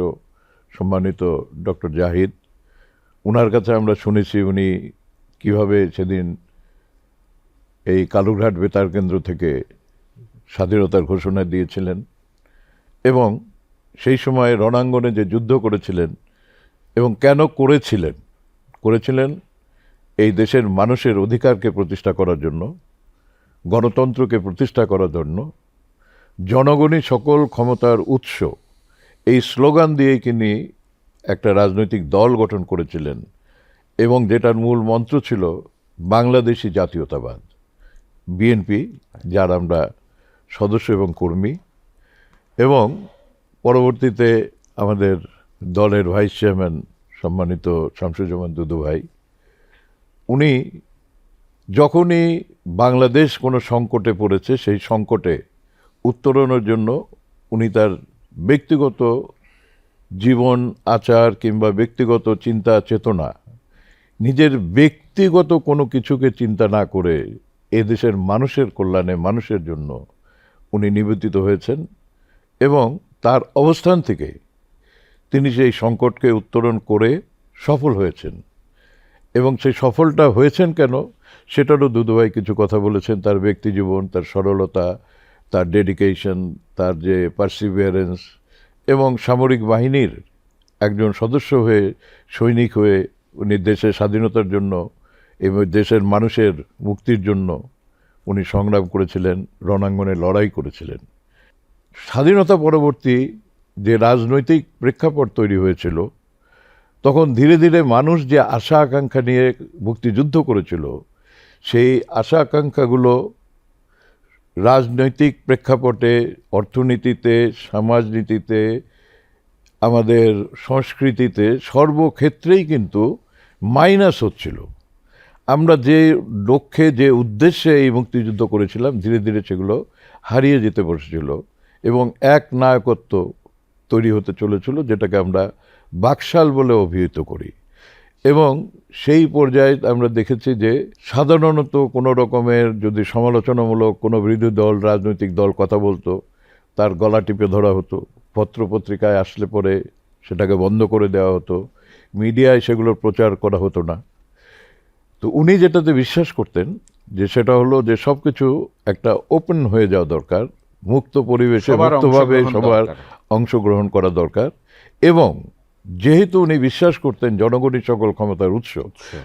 সম্মানিত ডক্টর জাহিদ, ওনার কাছে আমরা শুনেছি উনি কিভাবে সেদিন এই কালুরঘাট বেতার কেন্দ্র থেকে স্বাধীনতার ঘোষণা দিয়েছিলেন এবং সেই সময় রণাঙ্গনে যে যুদ্ধ করেছিলেন এবং কেন করেছিলেন এই দেশের মানুষের অধিকারকে প্রতিষ্ঠা করার জন্য, গণতন্ত্রকে প্রতিষ্ঠা করার জন্য, জনগণই সকল ক্ষমতার উৎস, এই স্লোগান দিয়েই তিনি একটা রাজনৈতিক দল গঠন করেছিলেন এবং যেটার মূল মন্ত্র ছিল বাংলাদেশি জাতীয়তাবাদ, বিএনপি, যার আমরা সদস্য এবং কর্মী। এবং পরবর্তীতে আমাদের দলের ভাইস চেয়ারম্যান সম্মানিত শামসুজ্জামান দুদু ভাই, উনি যখনই বাংলাদেশ কোনো সংকটে পড়েছে, সেই সংকটে উত্তরণের জন্য উনি তার ব্যক্তিগত জীবন আচার কিংবা ব্যক্তিগত চিন্তা চেতনা, নিজের ব্যক্তিগত কোনো কিছুকে চিন্তা না করে এদেশের মানুষের কল্যাণে, মানুষের জন্য উনি নিবেদিত হয়েছেন এবং তার অবস্থান থেকে তিনি সেই সংকটকে উত্তরণ করে সফল হয়েছেন। এবং সেই সফলটা হয়েছেন কেন, সেটারও দুদুভাই কিছু কথা বলেছেন। তার ব্যক্তিজীবন, তার সরলতা, তার ডেডিকেশন, তার যে পারসিভিয়ারেন্স এবং সামরিক বাহিনীর একজন সদস্য হয়ে, সৈনিক হয়ে উনি দেশের স্বাধীনতার জন্য এবং দেশের মানুষের মুক্তির জন্য উনি সংগ্রাম করেছিলেন, রণাঙ্গনে লড়াই করেছিলেন। স্বাধীনতা পরবর্তী যে রাজনৈতিক প্রেক্ষাপট তৈরি হয়েছিল, তখন ধীরে ধীরে মানুষ যে আশা আকাঙ্ক্ষা নিয়ে মুক্তিযুদ্ধ করেছিল, সেই আশা আকাঙ্ক্ষাগুলো রাজনৈতিক প্রেক্ষাপটে, অর্থনীতিতে, সমাজনীতিতে, আমাদের সংস্কৃতিতে, সর্বক্ষেত্রেই কিন্তু মাইনাস হচ্ছিল। আমরা যে লক্ষ্যে, যে উদ্দেশ্যে এই মুক্তিযুদ্ধ করেছিলাম, ধীরে ধীরে সেগুলো হারিয়ে যেতে বসেছিল এবং এক নায়কত্ব তৈরি হতে চলেছিল, যেটাকে আমরা বাকশাল বলে অভিহিত করি। এবং সেই পর্যায়ে আমরা দেখেছি যে সাধারণত কোনো রকমের যদি সমালোচনামূলক কোনো বিরোধী দল, রাজনৈতিক দল কথা বলতো, তার গলা টিপে ধরা হতো, পত্রপত্রিকায় আসলে পরে সেটাকে বন্ধ করে দেওয়া হতো, মিডিয়ায় সেগুলোর প্রচার করা হতো না। তো উনি যেটাতে বিশ্বাস করতেন যে সেটা হলো যে সব কিছু একটা ওপেন হয়ে যাওয়া দরকার, মুক্ত পরিবেশে সবার মুক্তভাবে অংশগ্রহণ সবার দরকার। অংশগ্রহণ করা দরকার। এবং যেহেতু উনি বিশ্বাস করতেন জনগণই সকল ক্ষমতার উৎস,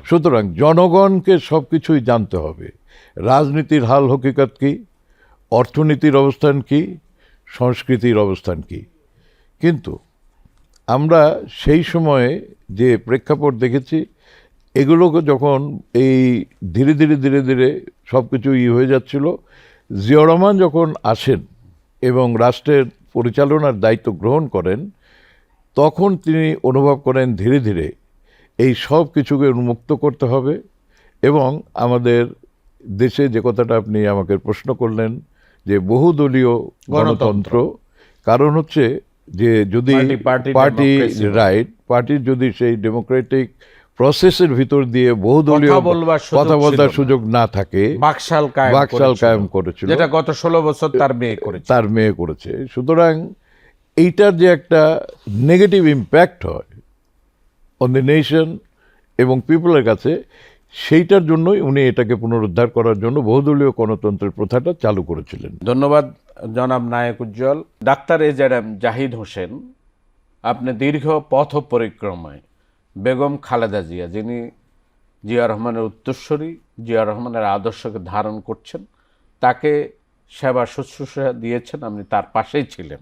সুতরাং জনগণকে সব কিছুই জানতে হবে। রাজনীতির হাল হকিকত কি, অর্থনীতির অবস্থান কি, সংস্কৃতির অবস্থান কি। কিন্তু আমরা সেই সময়ে যে প্রেক্ষাপট দেখেছি, এগুলোকে যখন এই ধীরে ধীরে ধীরে ধীরে সব কিছু হয়ে যাচ্ছিল, জিয়াউর রহমান যখন আসেন এবং রাষ্ট্রের পরিচালনার দায়িত্ব গ্রহণ করেন, তখন তিনি অনুভব করেন ধীরে ধীরে এই সব কিছুকে উন্মুক্ত করতে হবে। এবং আমাদের দেশে যে কথাটা আপনি আমাকে প্রশ্ন করলেন যে বহুদলীয় গণতন্ত্র, কারণ হচ্ছে যে যদি পার্টি রাইট, পার্টির যদি সেই ডেমোক্রেটিক প্রসেসের ভিতর দিয়ে বহুদলীয় কথা বলার সুযোগ না থাকে, বাকশাল কায়েম করেছিল, যেটা গত 16 বছর তার মেয়ে করেছে। সুতরাং এইটার যে একটা নেগেটিভ ইম্প্যাক্ট হয় অন দ্য নেশন এবং পিপলের কাছে, সেইটার জন্যই উনি এটাকে পুনরুদ্ধার করার জন্য বহুদলীয় গণতন্ত্রের প্রথাটা চালু করেছিলেন। ধন্যবাদ জনাব নায়েক উজ্জ্বল। ডাক্তার এজেডএম জাহিদ হোসেন, আপনি দীর্ঘ পথ পরিক্রমায় বেগম খালেদা জিয়া, যিনি জিয়া রহমানের উত্তরসূরি, জিয়া রহমানের আদর্শকে ধারণ করছেন, তাকে সেবা শুশ্রূষা দিয়েছেন, আপনি তার পাশেই ছিলেন।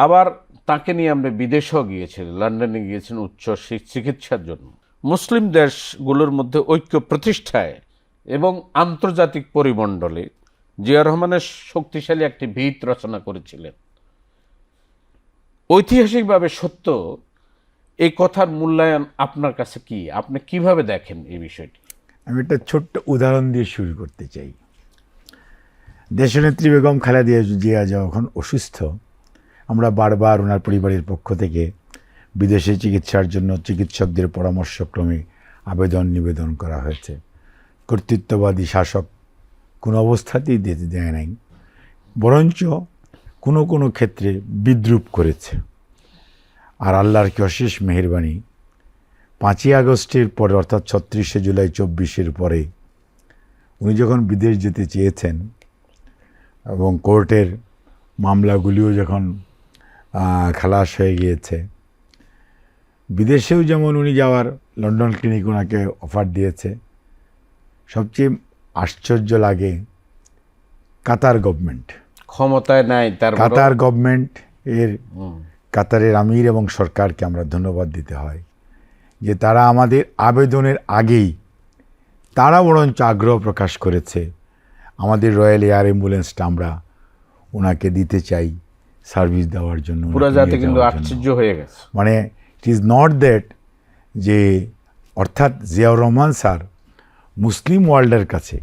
আবার তাকে নিয়ে আমরা বিদেশেও গিয়েছিলেন, লন্ডনে গিয়েছেন উচ্চ চিকিৎসার জন্য। মুসলিম দেশগুলোর মধ্যে ঐক্য প্রতিষ্ঠায় এবং আন্তর্জাতিক পরিমণ্ডলে জিয়া রহমানের শক্তিশালী একটি ভিত রচনা করেছিলেন। ঐতিহাসিকভাবে সত্য এই কথার মূল্যায়ন আপনার কাছে কি? আপনি কিভাবে দেখেন এই বিষয়টি? আমি একটা ছোট্ট উদাহরণ দিয়ে শুরু করতে চাই। দেশনেত্রী বেগম খালেদা জিয়া যখন অসুস্থ, আমরা বারবার ওনার পরিবারের পক্ষ থেকে বিদেশে চিকিৎসার জন্য চিকিৎসকদের পরামর্শক্রমে নিবেদন করা হয়েছে। কর্তৃত্ববাদী শাসক কোনো অবস্থাতেই দিতে দেয় নাই, বরঞ্চ কোনো কোনো ক্ষেত্রে বিদ্রূপ করেছে। আর আল্লাহর কি অশেষ মেহেরবানি, 5ই আগস্টের পরে অর্থাৎ 36শে জুলাই 24-এর পরে উনি যখন বিদেশ যেতে চেয়েছেন এবং কোর্টের মামলাগুলিও যখন খালাস হয়ে গিয়েছে, বিদেশেও যেমন উনি যাওয়ার লন্ডন ক্লিনিক ওনাকে অফার দিয়েছে। সবচেয়ে আশ্চর্য লাগে কাতার গভর্নমেন্ট ক্ষমতায় নাই, কাতার গভর্নমেন্ট এর কাতারের আমির এবং সরকারকে আমরা ধন্যবাদ দিতে হয় যে তারা আমাদের আবেদনের আগেই তারা বরঞ্চ আগ্রহ প্রকাশ করেছে আমাদের রয়্যাল এয়ার অ্যাম্বুলেন্সটা আমরা ওনাকে দিতে চাই সার্ভিস দেওয়ার জন্য। পুরো জাতি কিন্তু আশ্চর্য হয়ে গেছে। মানে ইট ইজ নট দ্যাট যে, অর্থাৎ জিয়াউর রহমান স্যার মুসলিম ওয়ার্ল্ডের কাছে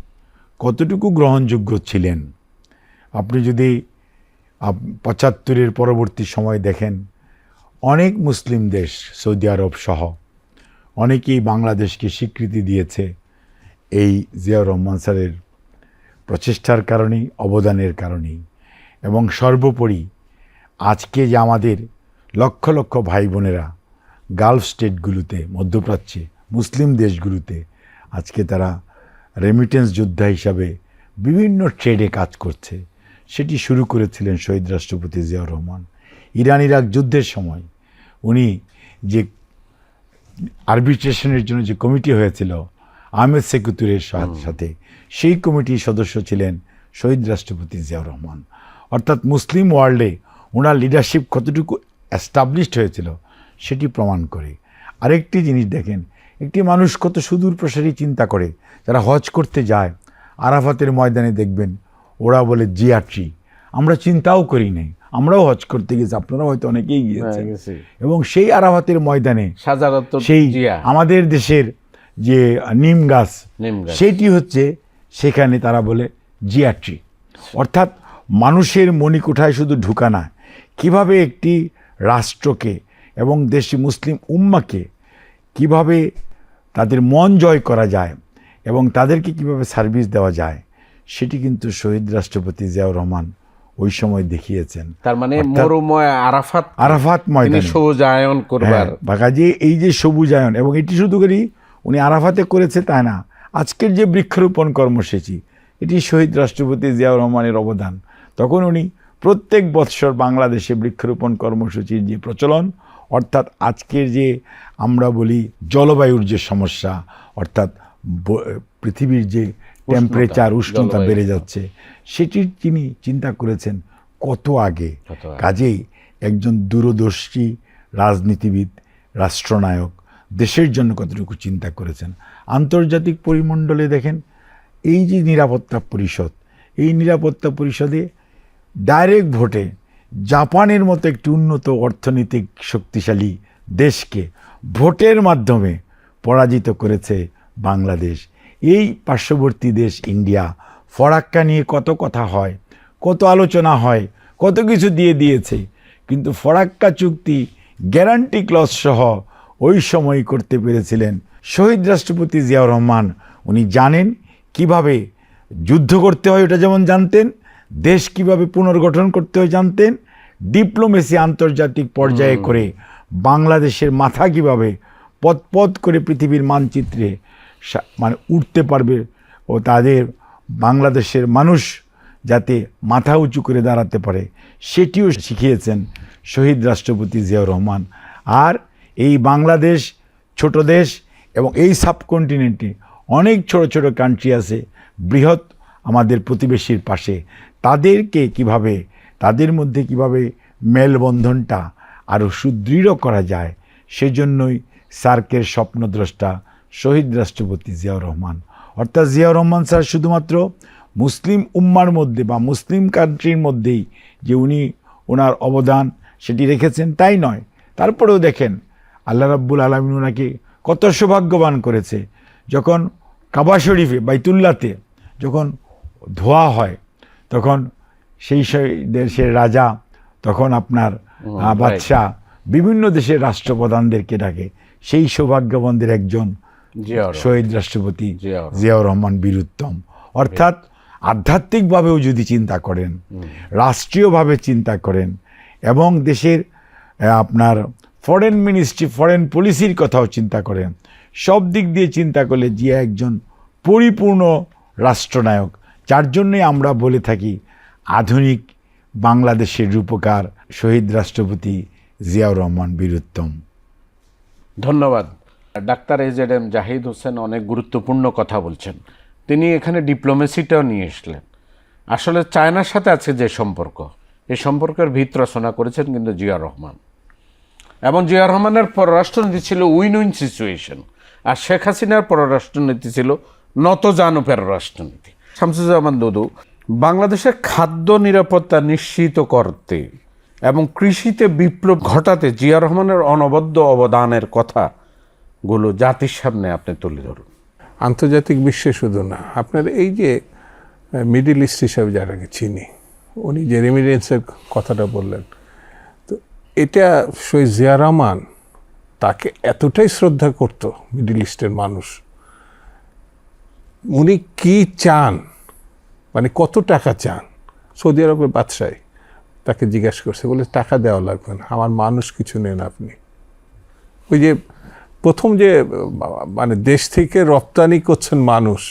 কতটুকু গ্রহণযোগ্য ছিলেন। আপনি যদি 75-এর পরবর্তী সময় দেখেন, অনেক মুসলিম দেশ, সৌদি আরব সহ অনেকেই বাংলাদেশকে স্বীকৃতি দিয়েছে এই জিয়াউর রহমান স্যারের প্রচেষ্টার কারণেই, অবদানের কারণেই। এবং সর্বোপরি আজকে যে আমাদের লক্ষ লক্ষ ভাই বোনেরা গালফ স্টেটগুলোতে, মধ্যপ্রাচ্যে, মুসলিম দেশগুলোতে আজকে তারা রেমিটেন্স যোদ্ধা হিসাবে বিভিন্ন ট্রেডে কাজ করছে, সেটি শুরু করেছিলেন শহীদ রাষ্ট্রপতি জিয়াউর রহমান। ইরান ইরাক যুদ্ধের সময় উনি যে আরবিট্রেশনের জন্য যে কমিটি হয়েছিল আহমেদ সেকুতুরের সাথে, সেই কমিটির সদস্য ছিলেন শহীদ রাষ্ট্রপতি জিয়াউর রহমান। অর্থাৎ মুসলিম ওয়ার্ল্ডে ওনার লিডারশিপ কতটুকু এস্টাবলিশড হয়েছিল সেটি প্রমাণ করে। আরেকটি জিনিস দেখেন, একটি মানুষ কত সুদূর প্রসারী চিন্তা করে। যারা হজ করতে যায় আরাফাতের ময়দানে দেখবেন ওরা বলে জিয়াট্রি, আমরা চিন্তাও করি নাই, আমরাও হজ করতে গেছি, আপনারা হয়তো অনেকেই গিয়েছেন। এবং সেই আরাফাতের ময়দানে সেই আমাদের দেশের যে নিম গাছ, সেটি হচ্ছে সেখানে তারা বলে জিয়াট্রি। অর্থাৎ মানুষের মণিকোঠায় শুধু ঢুকা না, কীভাবে একটি রাষ্ট্রকে এবং দেশি মুসলিম উম্মাকে কিভাবে তাদের মন জয় করা যায় এবং তাদেরকে কিভাবে সার্ভিস দেওয়া যায়, সেটি কিন্তু শহীদ রাষ্ট্রপতি জিয়াউর রহমান ওই সময় দেখিয়েছেন। তার মানে মরুময় আরাফাত ময়দানে সবুজায়ন করবার কাজে এই যে সবুজায়ন, এবং এটি শুধু করি উনি আরাফাতে করেছে তা না, আজকের যে বৃক্ষরোপণ কর্মসূচি এটি শহীদ রাষ্ট্রপতি জিয়াউর রহমানের অবদান। তখন উনি প্রত্যেক বৎসর বাংলাদেশে বৃক্ষরোপণ কর্মসূচির যে প্রচলন, অর্থাৎ আজকের যে আমরা বলি জলবায়ুর যে সমস্যা, অর্থাৎ পৃথিবীর যে টেম্পারেচার উষ্ণতা বেড়ে যাচ্ছে, সেটির তিনি চিন্তা করেছেন কত আগে। কাজেই একজন দূরদর্শী রাজনীতিবিদ, রাষ্ট্রনায়ক দেশের জন্য কতটুকু চিন্তা করেছেন। আন্তর্জাতিক পরিমণ্ডলে দেখেন এই যে নিরাপত্তা পরিষদ, এই নিরাপত্তা পরিষদে ডাইরেক্ট ভোটে জাপানের মতো একটি উন্নত অর্থনৈতিক শক্তিশালী দেশকে ভোটের মাধ্যমে পরাজিত করেছে বাংলাদেশ। এই পার্শ্ববর্তী দেশ ইন্ডিয়া ফরাক্কা নিয়ে কত কথা হয়, কত আলোচনা হয়, কত কিছু দিয়ে দিয়েছে, কিন্তু ফরাক্কা চুক্তি গ্যারান্টি ক্লজ সহ ওই সময় করতে পেরেছিলেন শহীদ রাষ্ট্রপতি জিয়াউর রহমান। উনি জানেন কিভাবে যুদ্ধ করতে হয়, ওটা যেমন জানতেন, দেশ কিভাবে পুনর্গঠন করতে হয় জানতেন, ডিপ্লোমেসি আন্তর্জাতিক পর্যায়ে করে বাংলাদেশের মাথা কিভাবে পথ করে পৃথিবীর মানচিত্রে মানে উঠতে পারবে ও তাদের বাংলাদেশের মানুষ যাতে মাথা উঁচু করে দাঁড়াতে পারে সেটিও শিখিয়েছেন শহীদ রাষ্ট্রপতি জিয়াউর রহমান। আর এই বাংলাদেশ ছোট দেশ এবং এই সাবকন্টিনেন্টে অনেক ছোট ছোট কান্ট্রি আছে বৃহৎ আমাদের প্রতিবেশীর পাশে, তাদেরকে কিভাবে, তাদের মধ্যে কিভাবে মেলবন্ধনটা আরও সুদৃঢ় করা যায়, সেজন্যই সার্কের স্বপ্নদ্রষ্টা শহীদ রাষ্ট্রপতি জিয়াউর রহমান। অর্থাৎ জিয়াউর রহমান স্যার শুধুমাত্র মুসলিম উম্মার মধ্যে বা মুসলিম কান্ট্রির মধ্যেই যে উনি ওনার অবদান সেটি রেখেছেন তাই নয়, তারপরেও দেখেন আল্লাহ রাব্বুল আলামিন ওনাকে কত সৌভাগ্যবান করেছে। যখন কাবা শরীফে বাইতুল্লাতে যখন ধোয়া হয়, তখন সেই দেশের রাজা, তখন আপনার বাদশাহ বিভিন্ন দেশের রাষ্ট্রপ্রধানদেরকে ডাকে, সেই সৌভাগ্যবানদের একজন শহীদ রাষ্ট্রপতি জিয়াউর রহমান বীরুত্তম। অর্থাৎ আধ্যাত্মিকভাবেও যদি চিন্তা করেন, রাষ্ট্রীয়ভাবে চিন্তা করেন এবং দেশের আপনার ফরেন মিনিস্ট্রি, ফরেন পলিসির কথাও চিন্তা করেন, সব দিক দিয়ে চিন্তা করলে জিয়া একজন পরিপূর্ণ রাষ্ট্রনায়ক, যার জন্যই আমরা বলে থাকি আধুনিক বাংলাদেশের রূপকার শহীদ রাষ্ট্রপতি জিয়াউর রহমান বীরুত্তম। ধন্যবাদ। ডাক্তার AZM জাহিদ হোসেন অনেক গুরুত্বপূর্ণ কথা বলছেন। তিনি এখানে ডিপ্লোমেসিটাও নিয়ে এসলেন। আসলে চায়নার সাথে আছে যে সম্পর্ক, এই সম্পর্কের ভিত রচনা করেছেন কিন্তু জিয়াউর রহমান, এবং জিয়াউর রহমানের পররাষ্ট্রনীতি ছিল উইন উইন সিচুয়েশন, আর শেখ হাসিনার পররাষ্ট্রনীতি ছিল নতজানু পররাষ্ট্রনীতি। শামসুজ্জামান দুদু, বাংলাদেশের খাদ্য নিরাপত্তা নিশ্চিত করতে এবং কৃষিতে বিপ্লব ঘটাতে জিয়াউর রহমানের অনবদ্য অবদানের কথাগুলো জাতির সামনে আপনি তুলে ধরুন। আন্তর্জাতিক বিশ্বে শুধু না, আপনার এই যে মিডল ইস্ট হিসাবে যারাকে চিনি, উনি যে রেমিডেন্সের কথাটা বললেন, তো এটা শহীদ জিয়া রহমান তাকে এতটাই শ্রদ্ধা করত মিডল ইস্টের মানুষ। উনি কি চান, মানে কত টাকা চান, সৌদি আরবের বাদশাহ তাকে জিজ্ঞাসা করছে, বলে টাকা দেওয়া লাগবে না, আমার মানুষ কিছু নেন আপনি। ওই যে প্রথম যে মানে দেশ থেকে রপ্তানি করছেন মানুষ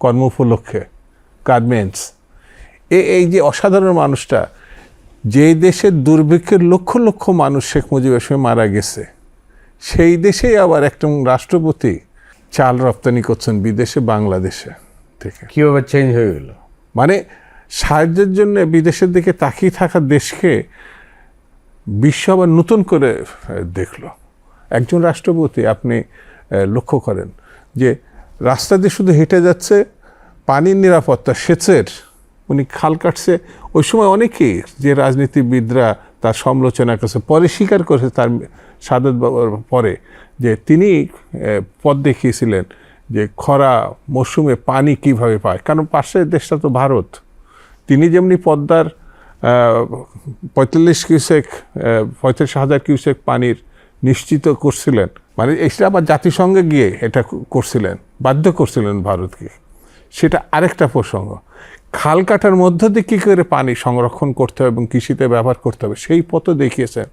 কর্ম উপলক্ষে, গার্মেন্টস, এই যে অসাধারণ মানুষটা, যে দেশের দুর্ভিক্ষের লক্ষ লক্ষ মানুষ শেখ মুজিবের সময় মারা গেছে, সেই দেশেই আবার একটা রাষ্ট্রপতি চাল রপ্তানি করছেন বিদেশে, বাংলাদেশে থেকে। কীভাবে চেঞ্জ হয়ে গেল, মানে সাহায্যের জন্য বিদেশের দিকে তাকিয়ে থাকা দেশকে বিশ্ব আবার নতুন করে দেখলো। একজন রাষ্ট্রপতি আপনি লক্ষ্য করেন যে রাস্তা দিয়ে শুধু হেঁটে যাচ্ছে, পানির নিরাপত্তা, সেচের, উনি খাল কাটছে। ওই সময় অনেকেই যে রাজনীতিবিদরা তার সমালোচনা করছে, পরে স্বীকার করেছে তার শাহাদত পরে যে তিনি পথ দেখিয়েছিলেন যে খরা মৌসুমে পানি কিভাবে পায়, কারণ পাশের দেশটা তো ভারত। তিনি যেমনি পদ্মার 45,000 কিউসেক পানির নিশ্চিত করছিলেন, মানে এটা আবার জাতিসংঘে গিয়ে এটা করছিলেন, বাধ্য করছিলেন ভারতকে, সেটা আরেকটা প্রসঙ্গ। খাল কাটার মধ্য দিয়ে কী করে পানি সংরক্ষণ করতে হবে এবং কৃষিতে ব্যবহার করতে হবে সেই পথও দেখিয়েছেন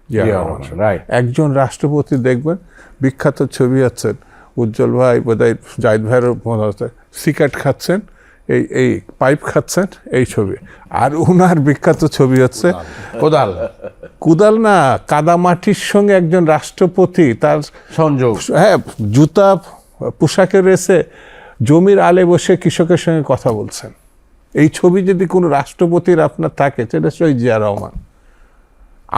জিয়া রহমান। রাইট। একজন রাষ্ট্রপতি দেখবেন বিখ্যাত ছবি আছেন, উজ্জ্বল ভাই বোধহয় জাহিদ ভাইয়ের মনে হচ্ছে, সিগারেট খাচ্ছেন, এই পাইপ খাচ্ছেন, এই ছবি। আর উনার বিখ্যাত ছবি হচ্ছে কোদাল কুদাল না, কাদামাটির সঙ্গে একজন রাষ্ট্রপতি তার সংযোগ। হ্যাঁ জুতা পোশাকে রয়েছে, জমির আলে বসে কৃষকের সঙ্গে কথা বলছেন। এই ছবি যদি কোনো রাষ্ট্রপতির আপনার থাকে সেটা শহীদ জিয়া রহমান।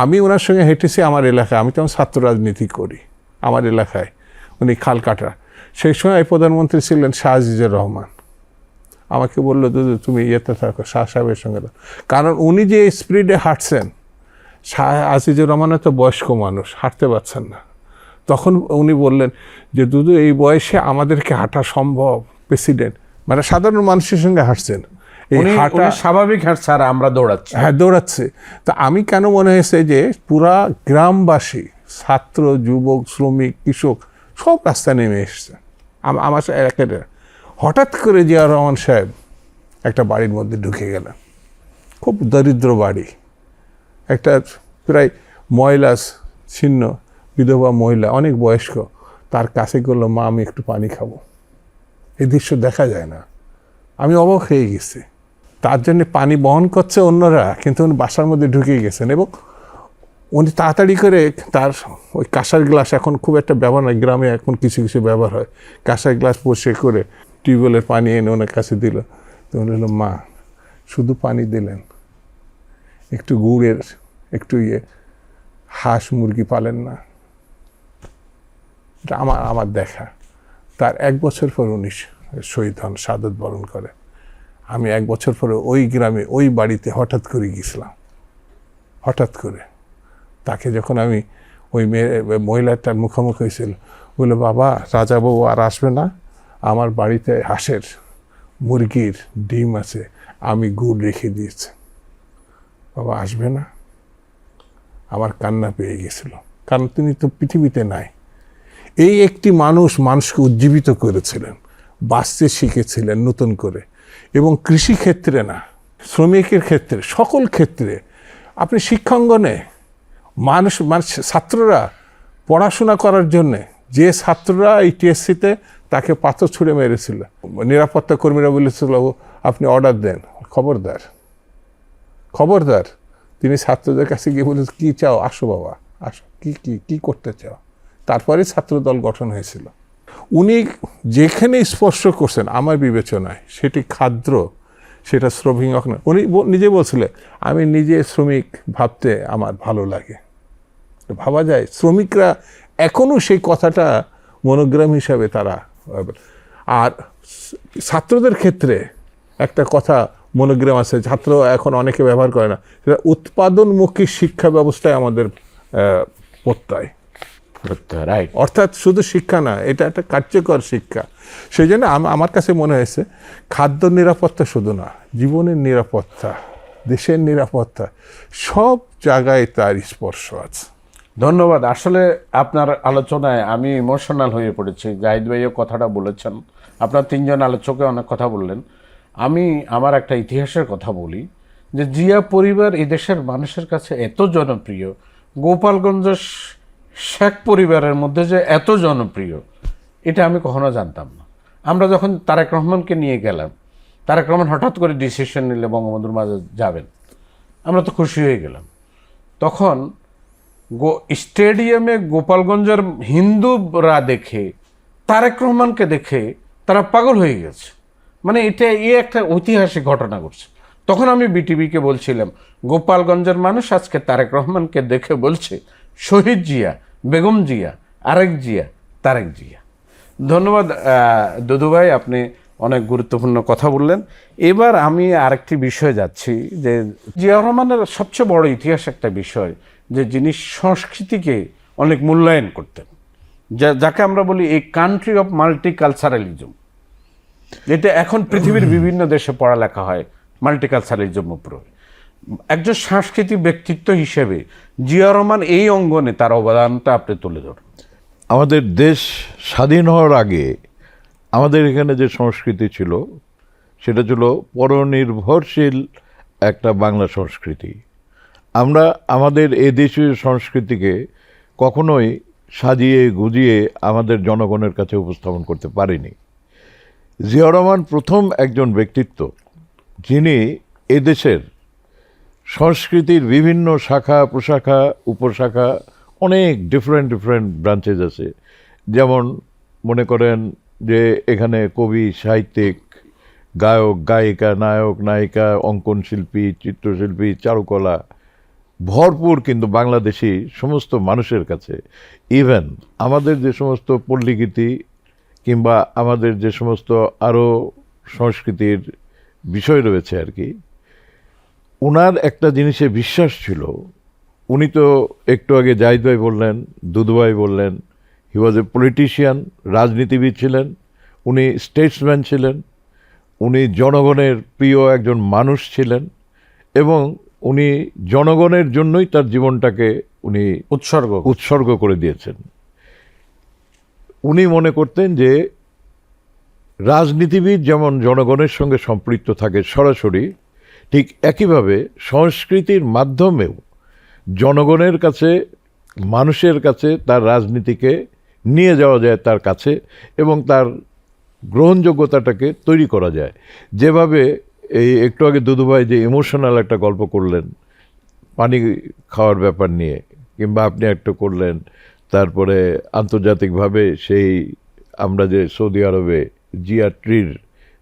আমি ওনার সঙ্গে হেঁটেছি আমার এলাকায়, আমি তখন ছাত্র রাজনীতি করি আমার এলাকায়, উনি খাল কাটা। সেই সময় প্রধানমন্ত্রী ছিলেন শাহ আজিজুর রহমান। আমাকে বললো দুদু তুমি ইয়েতে থাকো, শাহ সাহেবের সঙ্গে থাকো, কারণ উনি যে স্পিডে হাঁটছেন, শাহ আজিজুর রহমানের তো বয়স্ক মানুষ, হাঁটতে পারছেন না। তখন উনি বললেন যে দুদু এই বয়সে আমাদেরকে হাঁটা সম্ভব? প্রেসিডেন্ট মানে সাধারণ মানুষের সঙ্গে হাঁটছেন, এই হাঁটা স্বাভাবিক হাঁটছে আর আমরা দৌড়াচ্ছি। হ্যাঁ দৌড়াচ্ছে। তো আমি কেন মনে হয়েছে যে পুরা গ্রামবাসী, ছাত্র, যুবক, শ্রমিক, কৃষক সব রাস্তায় নেমে এসছে আমার এলাকাটা। হঠাৎ করে জিয়া রহমান সাহেব একটা বাড়ির মধ্যে ঢুকে গেলেন, খুব দরিদ্র বাড়ি, একটা প্রায় ময়লা ছিন্ন বিধবা মহিলা, অনেক বয়স্ক, তার কাছে গেল, মা আমি একটু পানি খাবো। এই দৃশ্য দেখা যায় না। আমি অবাক হয়ে গেছি। তার জন্য পানি বহন করছে অন্যরা, কিন্তু উনি বাসার মধ্যে ঢুকে গেছেন এবং উনি তাড়াতাড়ি করে তার ওই কাঁসার গ্লাস, এখন খুব একটা ব্যবহার নয়, গ্রামে এখন কিছু কিছু ব্যবহার হয়, কাঁসার গ্লাস পরিষ্কার করে টিউবওয়েলের পানি এনে ওনার কাছে দিল। তো উনি বলল মা শুধু পানি দিলেন, একটু গুড়ের একটু হাঁস মুরগি পালেন না? এটা আমার দেখা। তার 1 বছর পর উনি শহীদ হন, শাহাদত বরণ করে। আমি 1 বছর পরে ওই গ্রামে ওই বাড়িতে হঠাৎ করে গেছিলাম। হঠাৎ করে তাকে যখন আমি ওই মহিলাটার মুখোমুখি হয়েছিল, বললো বাবা রাজাবাবু আর আসবে না, আমার বাড়িতে হাঁসের মুরগির ডিম আছে, আমি গুড় রেখে দিয়েছি, বাবা আসবে না। আমার কান্না পেয়ে গেছিল, কারণ তিনি তো পৃথিবীতে নাই। এই একটি মানুষকে উজ্জীবিত করেছিলেন, বাঁচতে শিখেছিলেন নতুন করে। এবং কৃষি ক্ষেত্রে না, শ্রমিকের ক্ষেত্রে, সকল ক্ষেত্রে। আপনি শিক্ষাঙ্গনে ছাত্ররা পড়াশোনা করার জন্যে, যে ছাত্ররা এই টিএসসিতে তাকে পাথর ছুঁড়ে মেরেছিল, নিরাপত্তা কর্মীরা বলেছিল আপনি অর্ডার দেন, খবরদার। তিনি ছাত্রদের কাছে গিয়ে বলেন কী চাও, আসো বাবা আসো, কি করতে চাও। তারপরে ছাত্রদল গঠন হয়েছিল। উনি যেখানে স্পর্শ করছেন আমার বিবেচনায়, সেটি খাদ্য, সেটা শ্রমিক না। উনি নিজে বলছিলেন আমি নিজে শ্রমিক ভাবতে আমার ভালো লাগে। ভাবা যায় শ্রমিকরা এখনও সেই কথাটা মনোগ্রাম হিসাবে তারা। আর ছাত্রদের ক্ষেত্রে একটা কথা মনোগ্রাম আছে, ছাত্র এখন অনেকে ব্যবহার করে না, সেটা উৎপাদনমুখী শিক্ষা ব্যবস্থায় আমাদের প্রত্যয়। রাইট। অর্থাৎ শুধু শিক্ষা না, এটা একটা কার্যকর শিক্ষা। সেই জন্য আমার কাছে মনে হয়েছে খাদ্য নিরাপত্তা শুধু না, জীবনের নিরাপত্তা, দেশের নিরাপত্তা, সব জায়গায় তার স্পর্শ আছে। ধন্যবাদ। আসলে আপনার আলোচনায় আমি ইমোশনাল হয়ে পড়েছি। জাহিদ ভাইও কথাটা বলেছেন, আপনার 3 জন আলোচকে অনেক কথা বললেন। আমি আমার একটা ইতিহাসের কথা বলি, যে জিয়া পরিবার এই দেশের মানুষের কাছে এত জনপ্রিয়, গোপালগঞ্জের শেখ পরিবারের মধ্যে যে এত জনপ্রিয়, এটা আমি কখনো জানতাম না। আমরা যখন তারেক রহমানকে নিয়ে গেলাম, তারেক রহমান হঠাৎ করে ডিসিশন নিলে বঙ্গবন্ধুর মাঝে যাবেন, আমরা তো খুশি হয়ে গেলাম। তখন স্টেডিয়ামে গোপালগঞ্জের হিন্দুরা দেখে, তারেক রহমানকে দেখে তারা পাগল হয়ে গেছে। মানে এটা একটা ঐতিহাসিক ঘটনা ঘটছে। তখন আমি বিটিভিকে বলছিলাম, গোপালগঞ্জের মানুষ আজকে তারেক রহমানকে দেখে বলছে শহীদ জিয়া, বেগম জিয়া, আরেক জিয়া, তারেক জিয়া। ধন্যবাদ দুদু ভাই, আপনি অনেক গুরুত্বপূর্ণ কথা বললেন। এবার আমি আরেকটি বিষয়ে যাচ্ছি, যে জিয়া রহমানের সবচেয়ে বড় ইতিহাস একটা বিষয়, যে যিনি সংস্কৃতিকে অনেক মূল্যায়ন করতেন, যাকে আমরা বলি এই কান্ট্রি অফ মাল্টিকালচারালিজম। এটা এখন পৃথিবীর বিভিন্ন দেশে পড়ালেখা হয় মাল্টিকালচারালিজম উপরে। একজন সাংস্কৃতিক ব্যক্তিত্ব হিসেবে জিয়া রহমান এই অঙ্গনে তার অবদানটা আপনি তুলে ধরুন। আমাদের দেশ স্বাধীন হওয়ার আগে আমাদের এখানে যে সংস্কৃতি ছিল সেটা ছিল পরনির্ভরশীল একটা বাংলা সংস্কৃতি। আমরা আমাদের এই দেশীয় সংস্কৃতিকে কখনোই সাজিয়ে গুজিয়ে আমাদের জনগণের কাছে উপস্থাপন করতে পারিনি। জিয়াউর রহমান প্রথম একজন ব্যক্তিত্ব যিনি এদেশের সংস্কৃতির বিভিন্ন শাখা প্রশাখা উপশাখা অনেক ডিফারেন্ট ব্রাঞ্চেস আছে, যেমন মনে করেন যে এখানে কবি সাহিত্যিক গায়ক গায়িকা নায়ক নায়িকা অঙ্কন শিল্পী চিত্রশিল্পী চারুকলা ভরপুর, কিন্তু বাংলাদেশি সমস্ত মানুষের কাছে ইভেন আমাদের যে সমস্ত পল্লীগীতি কিংবা আমাদের যে সমস্ত আরও সংস্কৃতির বিষয় রয়েছে আর কি, ওনার একটা জিনিসে বিশ্বাস ছিল। উনি তো একটু আগে জাহিদ ভাই বললেন, দুদু ভাই বললেন, হি ওয়াজ এ পলিটিশিয়ান, রাজনীতিবিদ ছিলেন, উনি স্টেটসম্যান ছিলেন, উনি জনগণের প্রিয় একজন মানুষ ছিলেন এবং উনি জনগণের জন্যই তার জীবনটাকে উনি উৎসর্গ করে দিয়েছেন। উনি মনে করতেন যে রাজনীতিবিদ যেমন জনগণের সঙ্গে সম্পৃক্ত থাকে সরাসরি, ঠিক একইভাবে সংস্কৃতির মাধ্যমেও জনগণের কাছে মানুষের কাছে তার রাজনীতিকে নিয়ে যাওয়া যায় তার কাছে এবং তার গ্রহণযোগ্যতাটাকে তৈরি করা যায়। যেভাবে এই একটু আগে দুদুভাই যে ইমোশনাল একটা গল্প করলেন পানি খাওয়ার ব্যাপার নিয়ে, কিংবা আপনি একটা করলেন, তারপরে আন্তর্জাতিকভাবে সেই আমরা যে সৌদি আরবে জিয়া ট্রির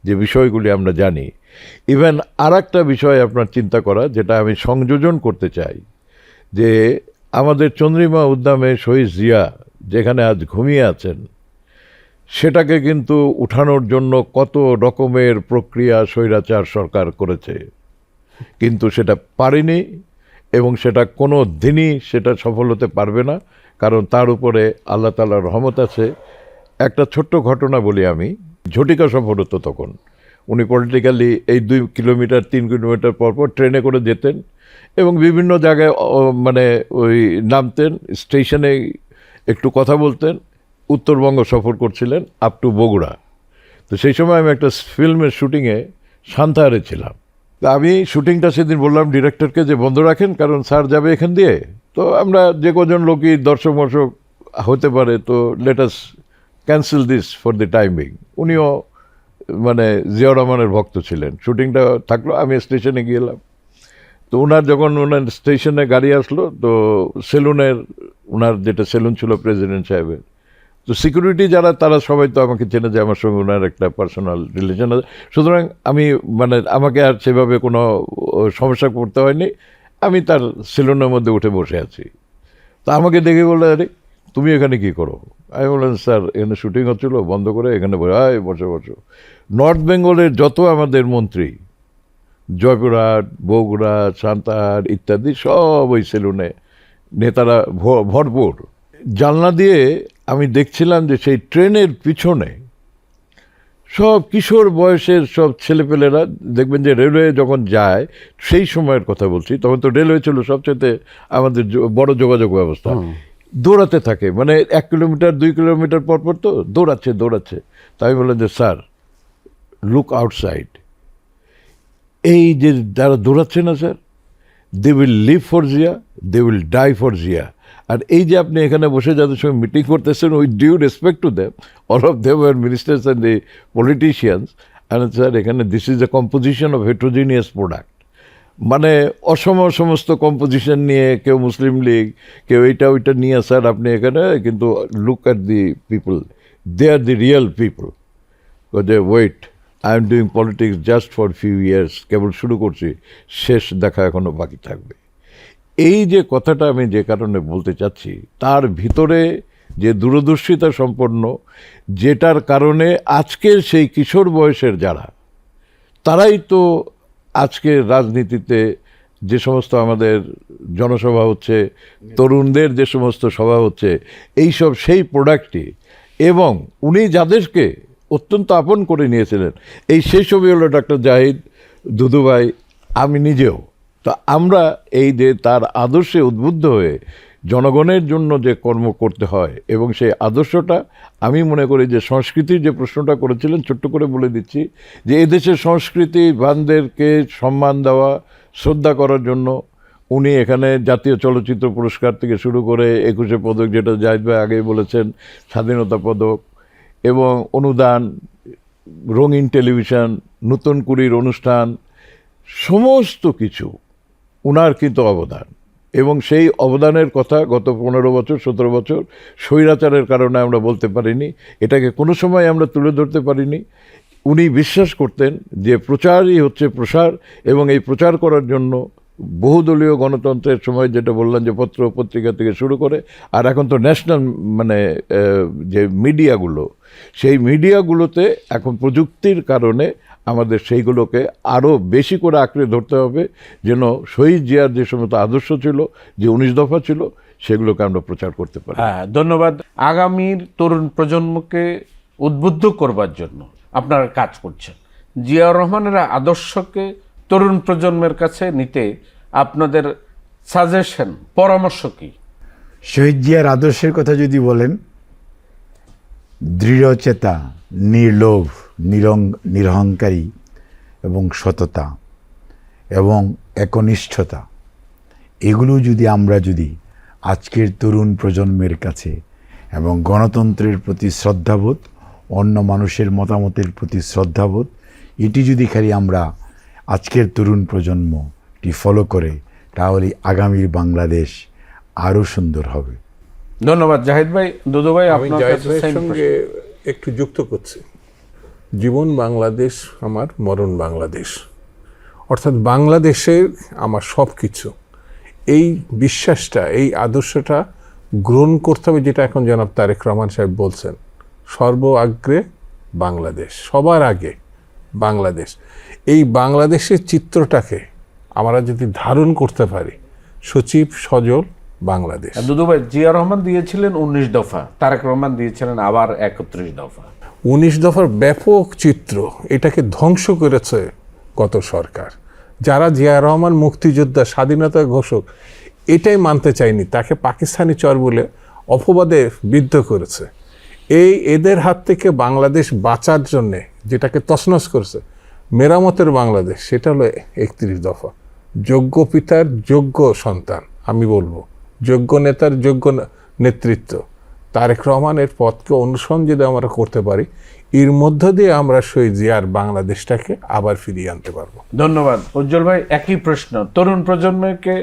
যে বিষয়গুলি আমরা জানি, ইভেন আর একটা বিষয় আপনার চিন্তা করা যেটা আমি সংযোজন করতে চাই, যে আমাদের চন্দ্রিমা উদ্যানে শহীদ জিয়া যেখানে আজ ঘুমিয়ে আছেন, সেটাকে কিন্তু উঠানোর জন্য কত রকমের প্রক্রিয়া স্বৈরাচার সরকার করেছে, কিন্তু সেটা পারেনি এবং সেটা কোনো দিনই সেটা সফল হতে পারবে না, কারণ তার উপরে আল্লাহ তাআলার রহমত আছে। একটা ছোট্ট ঘটনা বলি আমি, ঝটিকা সফর হতো তখন, উনি পলিটিক্যালি এই 2 কিলোমিটার 3 কিলোমিটার পরপর ট্রেনে করে যেতেন এবং বিভিন্ন জায়গায় মানে ওই নামতেন, স্টেশনে একটু কথা বলতেন। উত্তরবঙ্গ সফর করছিলেন আপ টু বগুড়া। তো সেই সময় আমি একটা ফিল্মের শুটিংয়ে সান্তাহারে ছিলাম। তা আমি শুটিংটা সেদিন বললাম ডিরেক্টরকে যে বন্ধ রাখেন, কারণ স্যার যাবে এখান দিয়ে, তো আমরা যে কজন লোকই দর্শক হতে পারে, তো let us cancel this for the time being. উনিও মানে জিয়াউর রহমানের ভক্ত ছিলেন। শুটিংটা থাকলো, আমি স্টেশনে গেলাম। তো ওনার যখন ওনার স্টেশনে গাড়ি আসলো, তো সেলুনের ওনার যেটা সেলুন ছিল প্রেসিডেন্ট সাহেবের, তো সিকিউরিটি যারা তারা সবাই তো আমাকে চেনে যে আমার সঙ্গে ওনার একটা পার্সোনাল রিলেশন আছে, সুতরাং আমি মানে আমাকে আর সেভাবে কোনো সমস্যা করতে হয়নি। আমি তার সেলুনের মধ্যে উঠে বসে আছি। তা আমাকে দেখে বললো, আরে তুমি এখানে কি করো? আমি বললাম, স্যার এখানে শুটিং হচ্ছিল, বন্ধ করে এখানে বসো। নর্থ বেঙ্গলের যত আমাদের মন্ত্রী, জয়পুরহাট বগুড়া সান্তাহার ইত্যাদি, সব ওই সেলুনে নেতারা ভরপুর। জানলা দিয়ে আমি দেখছিলাম যে সেই ট্রেনের পিছনে সব কিশোর বয়সের সব ছেলেপেলেরা, দেখবেন যে রেলওয়ে যখন যায়, সেই সময়ের কথা বলছি, তখন তো রেলওয়ে ছিল সবচেয়ে আমাদের বড় যোগাযোগ ব্যবস্থা, দৌড়াতে থাকে, মানে 1 কিলোমিটার 2 কিলোমিটার পর তো দৌড়াচ্ছে। তাই বললেন যে স্যার লুক আউটসাইড, এই যে যারা দৌড়াচ্ছে না sir, they will live for Zia, they will die for Zia. আর এই যে আপনি এখানে বসে যাদের সঙ্গে মিটিং করতেছেন, with due respect to them, all of them are ministers and the politicians, and sir এখানে this is the composition of heterogeneous product, মানে সমস্ত কম্পোজিশন নিয়ে, কেউ মুসলিম লীগ, কেউ এইটা ওইটা নিয়ে, স্যার আপনি এখানে কিন্তু look at the people, they are the real people. যে wait, I am doing politics just for few years, কেবল শুরু করছি, শেষ দেখা এখনো বাকি থাকবে। এই যে কথাটা আমি যে কারণে বলতে চাচ্ছি, তার ভিতরে যে দূরদর্শিতা সম্পন্ন, যেটার কারণে আজকের সেই কিশোর বয়সের যারা, তারাই তো আজকের রাজনীতিতে যে সমস্ত আমাদের জনসভা হচ্ছে, তরুণদের যে সমস্ত সভা হচ্ছে, এইসব সেই প্রোডাক্টই। এবং উনি যাদেরকে অত্যন্ত আপন করে নিয়েছিলেন, এই সেই ছবি হলো ডক্টর জাহিদ, দুদুভাই, আমি নিজেও। তো আমরা এই যে তার আদর্শে উদ্বুদ্ধ হয়ে জনগণের জন্য যে কর্ম করতে হয় এবং সেই আদর্শটা আমি মনে করি যে সংস্কৃতির যে প্রশ্নটা করেছিলেন, ছোট্ট করে বলে দিচ্ছি যে এদেশের সংস্কৃতি বানদেরকে সম্মান দেওয়া, শ্রদ্ধা করার জন্য উনি এখানে জাতীয় চলচ্চিত্র পুরস্কার থেকে শুরু করে 21শে পদক, যেটা জাহিদ ভাই আগেই বলেছেন, স্বাধীনতা পদক এবং অনুদান, রঙিন টেলিভিশন, নতুন কুড়ির অনুষ্ঠান, সমস্ত কিছু উনার কিন্তু অবদান। এবং সেই অবদানের কথা গত 15 বছর 17 বছর স্বৈরাচারের কারণে আমরা বলতে পারিনি, এটাকে কোনো সময় আমরা তুলে ধরতে পারিনি। উনি বিশ্বাস করতেন যে প্রচারই হচ্ছে প্রসার, এবং এই প্রচার করার জন্য বহুদলীয় গণতন্ত্রের সময় যেটা বললাম যে পত্র পত্রিকা থেকে শুরু করে, আর এখন তো ন্যাশনাল যে মিডিয়াগুলো, সেই মিডিয়াগুলোতে এখন প্রযুক্তির কারণে আমাদের সেইগুলোকে আরও বেশি করে আঁকড়ে ধরতে হবে, যেন শহীদ জিয়ার যে সমস্ত আদর্শ ছিল, যে 19 দফা ছিল, সেগুলোকে আমরা প্রচার করতে পারি। হ্যাঁ, ধন্যবাদ। আগামীর তরুণ প্রজন্মকে উদ্বুদ্ধ করবার জন্য আপনারা কাজ করছেন। জিয়াউর রহমানের আদর্শকে তরুণ প্রজন্মের কাছে নিতে আপনাদের সাজেশন, পরামর্শ কি? শহীদ জিয়ার আদর্শের কথা যদি বলেন, দৃঢ়চেতা, নির্লোভ, নিরহংকারী এবং সততা এবং একনিষ্ঠতা, এগুলো যদি আমরা আজকের তরুণ প্রজন্মের কাছে, এবং গণতন্ত্রের প্রতি শ্রদ্ধাবোধ, অন্য মানুষের মতামতের প্রতি শ্রদ্ধাবোধ, এটি যদি খালি আমরা আজকের তরুণ প্রজন্মটি ফলো করে, তাহলে আগামীর বাংলাদেশ আরও সুন্দর হবে। ধন্যবাদ জাহিদ ভাই। দুদু ভাই, আমি আপনার জাহিদ কাছে ভাইয়ের same সঙ্গে একটু যুক্ত করছি। জীবন বাংলাদেশ আমার, মরণ বাংলাদেশ, অর্থাৎ বাংলাদেশের আমার সব কিছু। এই বিশ্বাসটা, এই আদর্শটা গ্রহণ করতে হবে, যেটা এখন জনাব তারেক রহমান সাহেব বলছেন, সর্বাগ্রে বাংলাদেশ, সবার আগে বাংলাদেশ। এই বাংলাদেশের চিত্রটাকে আমরা যদি ধারণ করতে পারি, সচিব সজল বাংলাদেশ। দুদু ভাই, জিয়া রহমান দিয়েছিলেন 19 দফা, তারেক রহমান দিয়েছিলেন আবার 31 দফা। 19 দফার ব্যাপক চিত্র, এটাকে ধ্বংস করেছে গত সরকার। যারা জিয়া রহমান মুক্তিযোদ্ধা, স্বাধীনতা ঘোষক, এটাই মানতে চায়নি, তাকে পাকিস্তানি চর বলে অপবাদে বিদ্ধ করেছে। এদের হাত থেকে বাংলাদেশ বাঁচার জন্যে যেটাকে তছনছ করেছে, মেরামতের বাংলাদেশ, সেটা হলো 31 দফা। যোগ্য পিতার যোগ্য সন্তান, আমি বলবো যোগ্য নেতার যোগ্য নেতৃত্ব, তারেক রহমানের পথকে অনুসরণ যদি আমরা করতে পারি, এর মধ্য দিয়ে আমরা শহীদ জিয়ার বাংলাদেশটাকে আবার ফিরিয়ে আনতে পারবো। ধন্যবাদ। উজ্জ্বল ভাই, একই প্রশ্ন, তরুণ প্রজন্মকে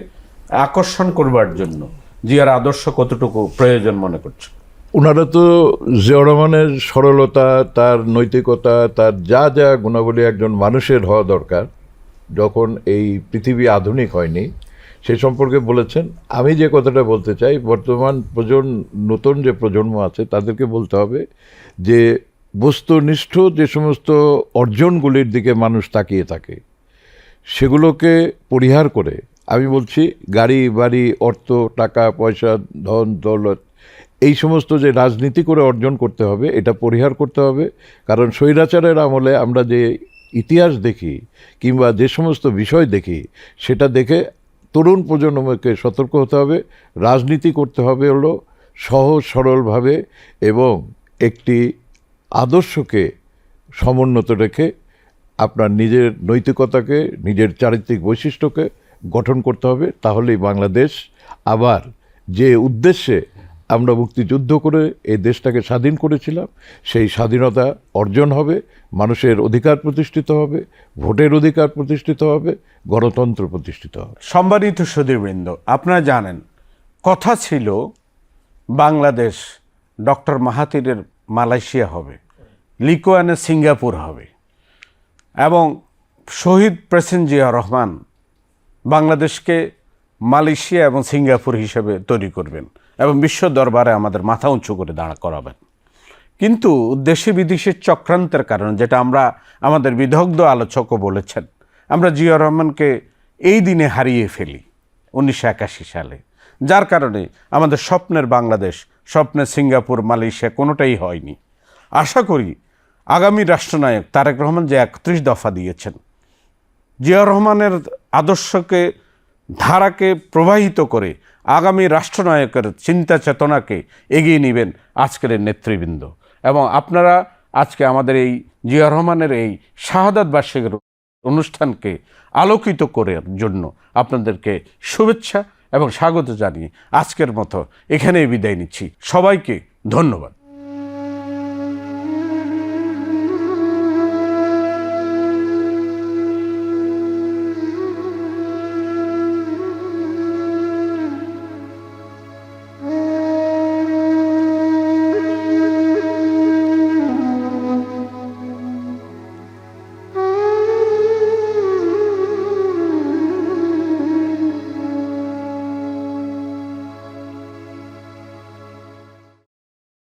আকর্ষণ করবার জন্য জিয়ার আদর্শ কতটুকু প্রয়োজন মনে করছে? ওনারা তো জিয়াউর রহমানের সরলতা, তার নৈতিকতা, তার যা যা গুণাবলী একজন মানুষের হওয়া দরকার যখন এই পৃথিবী আধুনিক হয়নি, সে সম্পর্কে বলেছেন। আমি যে কথাটা বলতে চাই, বর্তমান নতুন যে প্রজন্ম আছে তাদেরকে বলতে হবে যে বস্তুনিষ্ঠ যে সমস্ত অর্জনগুলির দিকে মানুষ তাকিয়ে থাকে, সেগুলোকে পরিহার করে, আমি বলছি গাড়ি বাড়ি, অর্থ, টাকা পয়সা, ধন দৌলত, এই সমস্ত যে রাজনীতি করে অর্জন করতে হবে, এটা পরিহার করতে হবে। কারণ স্বৈরাচারের আমলে আমরা যে ইতিহাস দেখি কিংবা যে সমস্ত বিষয় দেখি, সেটা দেখে তরুণ প্রজন্মকে সতর্ক হতে হবে। রাজনীতি করতে হবে হলো সহজ সরলভাবে এবং একটি আদর্শকে সমুন্নত রেখে আপনার নিজের নৈতিকতাকে, নিজের চারিত্রিক বৈশিষ্ট্যকে গঠন করতে হবে। তাহলেই বাংলাদেশ আবার যে উদ্দেশ্যে আমরা মুক্তিযুদ্ধ করে এই দেশটাকে স্বাধীন করেছিলাম, সেই স্বাধীনতা অর্জন হবে, মানুষের অধিকার প্রতিষ্ঠিত হবে, ভোটের অধিকার প্রতিষ্ঠিত হবে, গণতন্ত্র প্রতিষ্ঠিত হবে। সম্মানিত সুধীবৃন্দ, আপনারা জানেন কথা ছিল বাংলাদেশ ডক্টর মাহাথিরের মালয়েশিয়া হবে, লিকুয়ানের সিঙ্গাপুর হবে, এবং শহীদ প্রেসিডেন্ট জিয়া রহমান বাংলাদেশকে মালয়েশিয়া এবং সিঙ্গাপুর হিসেবে তৈরি করবেন এবং বিশ্ব দরবারে আমাদের মাথা উঁচু করে দাঁড়া করাবেন। কিন্তু দেশি বিদেশির চক্রান্তের কারণে, যেটা আমরা আমাদের বিদগ্ধ আলোচকও বলেছেন, আমরা জিয়া রহমানকে এই দিনে হারিয়ে ফেলি 1981 সালে, যার কারণে আমাদের স্বপ্নের বাংলাদেশ, স্বপ্নের সিঙ্গাপুর, মালয়েশিয়া কোনোটাই হয়নি। আশা করি আগামী রাষ্ট্রনায়ক তারেক রহমান যে 31 দফা দিয়েছেন, জিয়া রহমানের আদর্শকে ধারাকে প্রবাহিত করে আগামী রাষ্ট্রনায়কের চিন্তা চেতনাকে এগিয়ে নেবেন আজকের এই নেতৃবৃন্দ। এবং আপনারা আজকে আমাদের এই জিয়া রহমানের এই শাহাদাত বার্ষিকীর অনুষ্ঠানকে আলোকিত করার জন্য আপনাদেরকে শুভেচ্ছা এবং স্বাগত জানিয়ে আজকের মতো এখানেই বিদায় নিচ্ছি। সবাইকে ধন্যবাদ।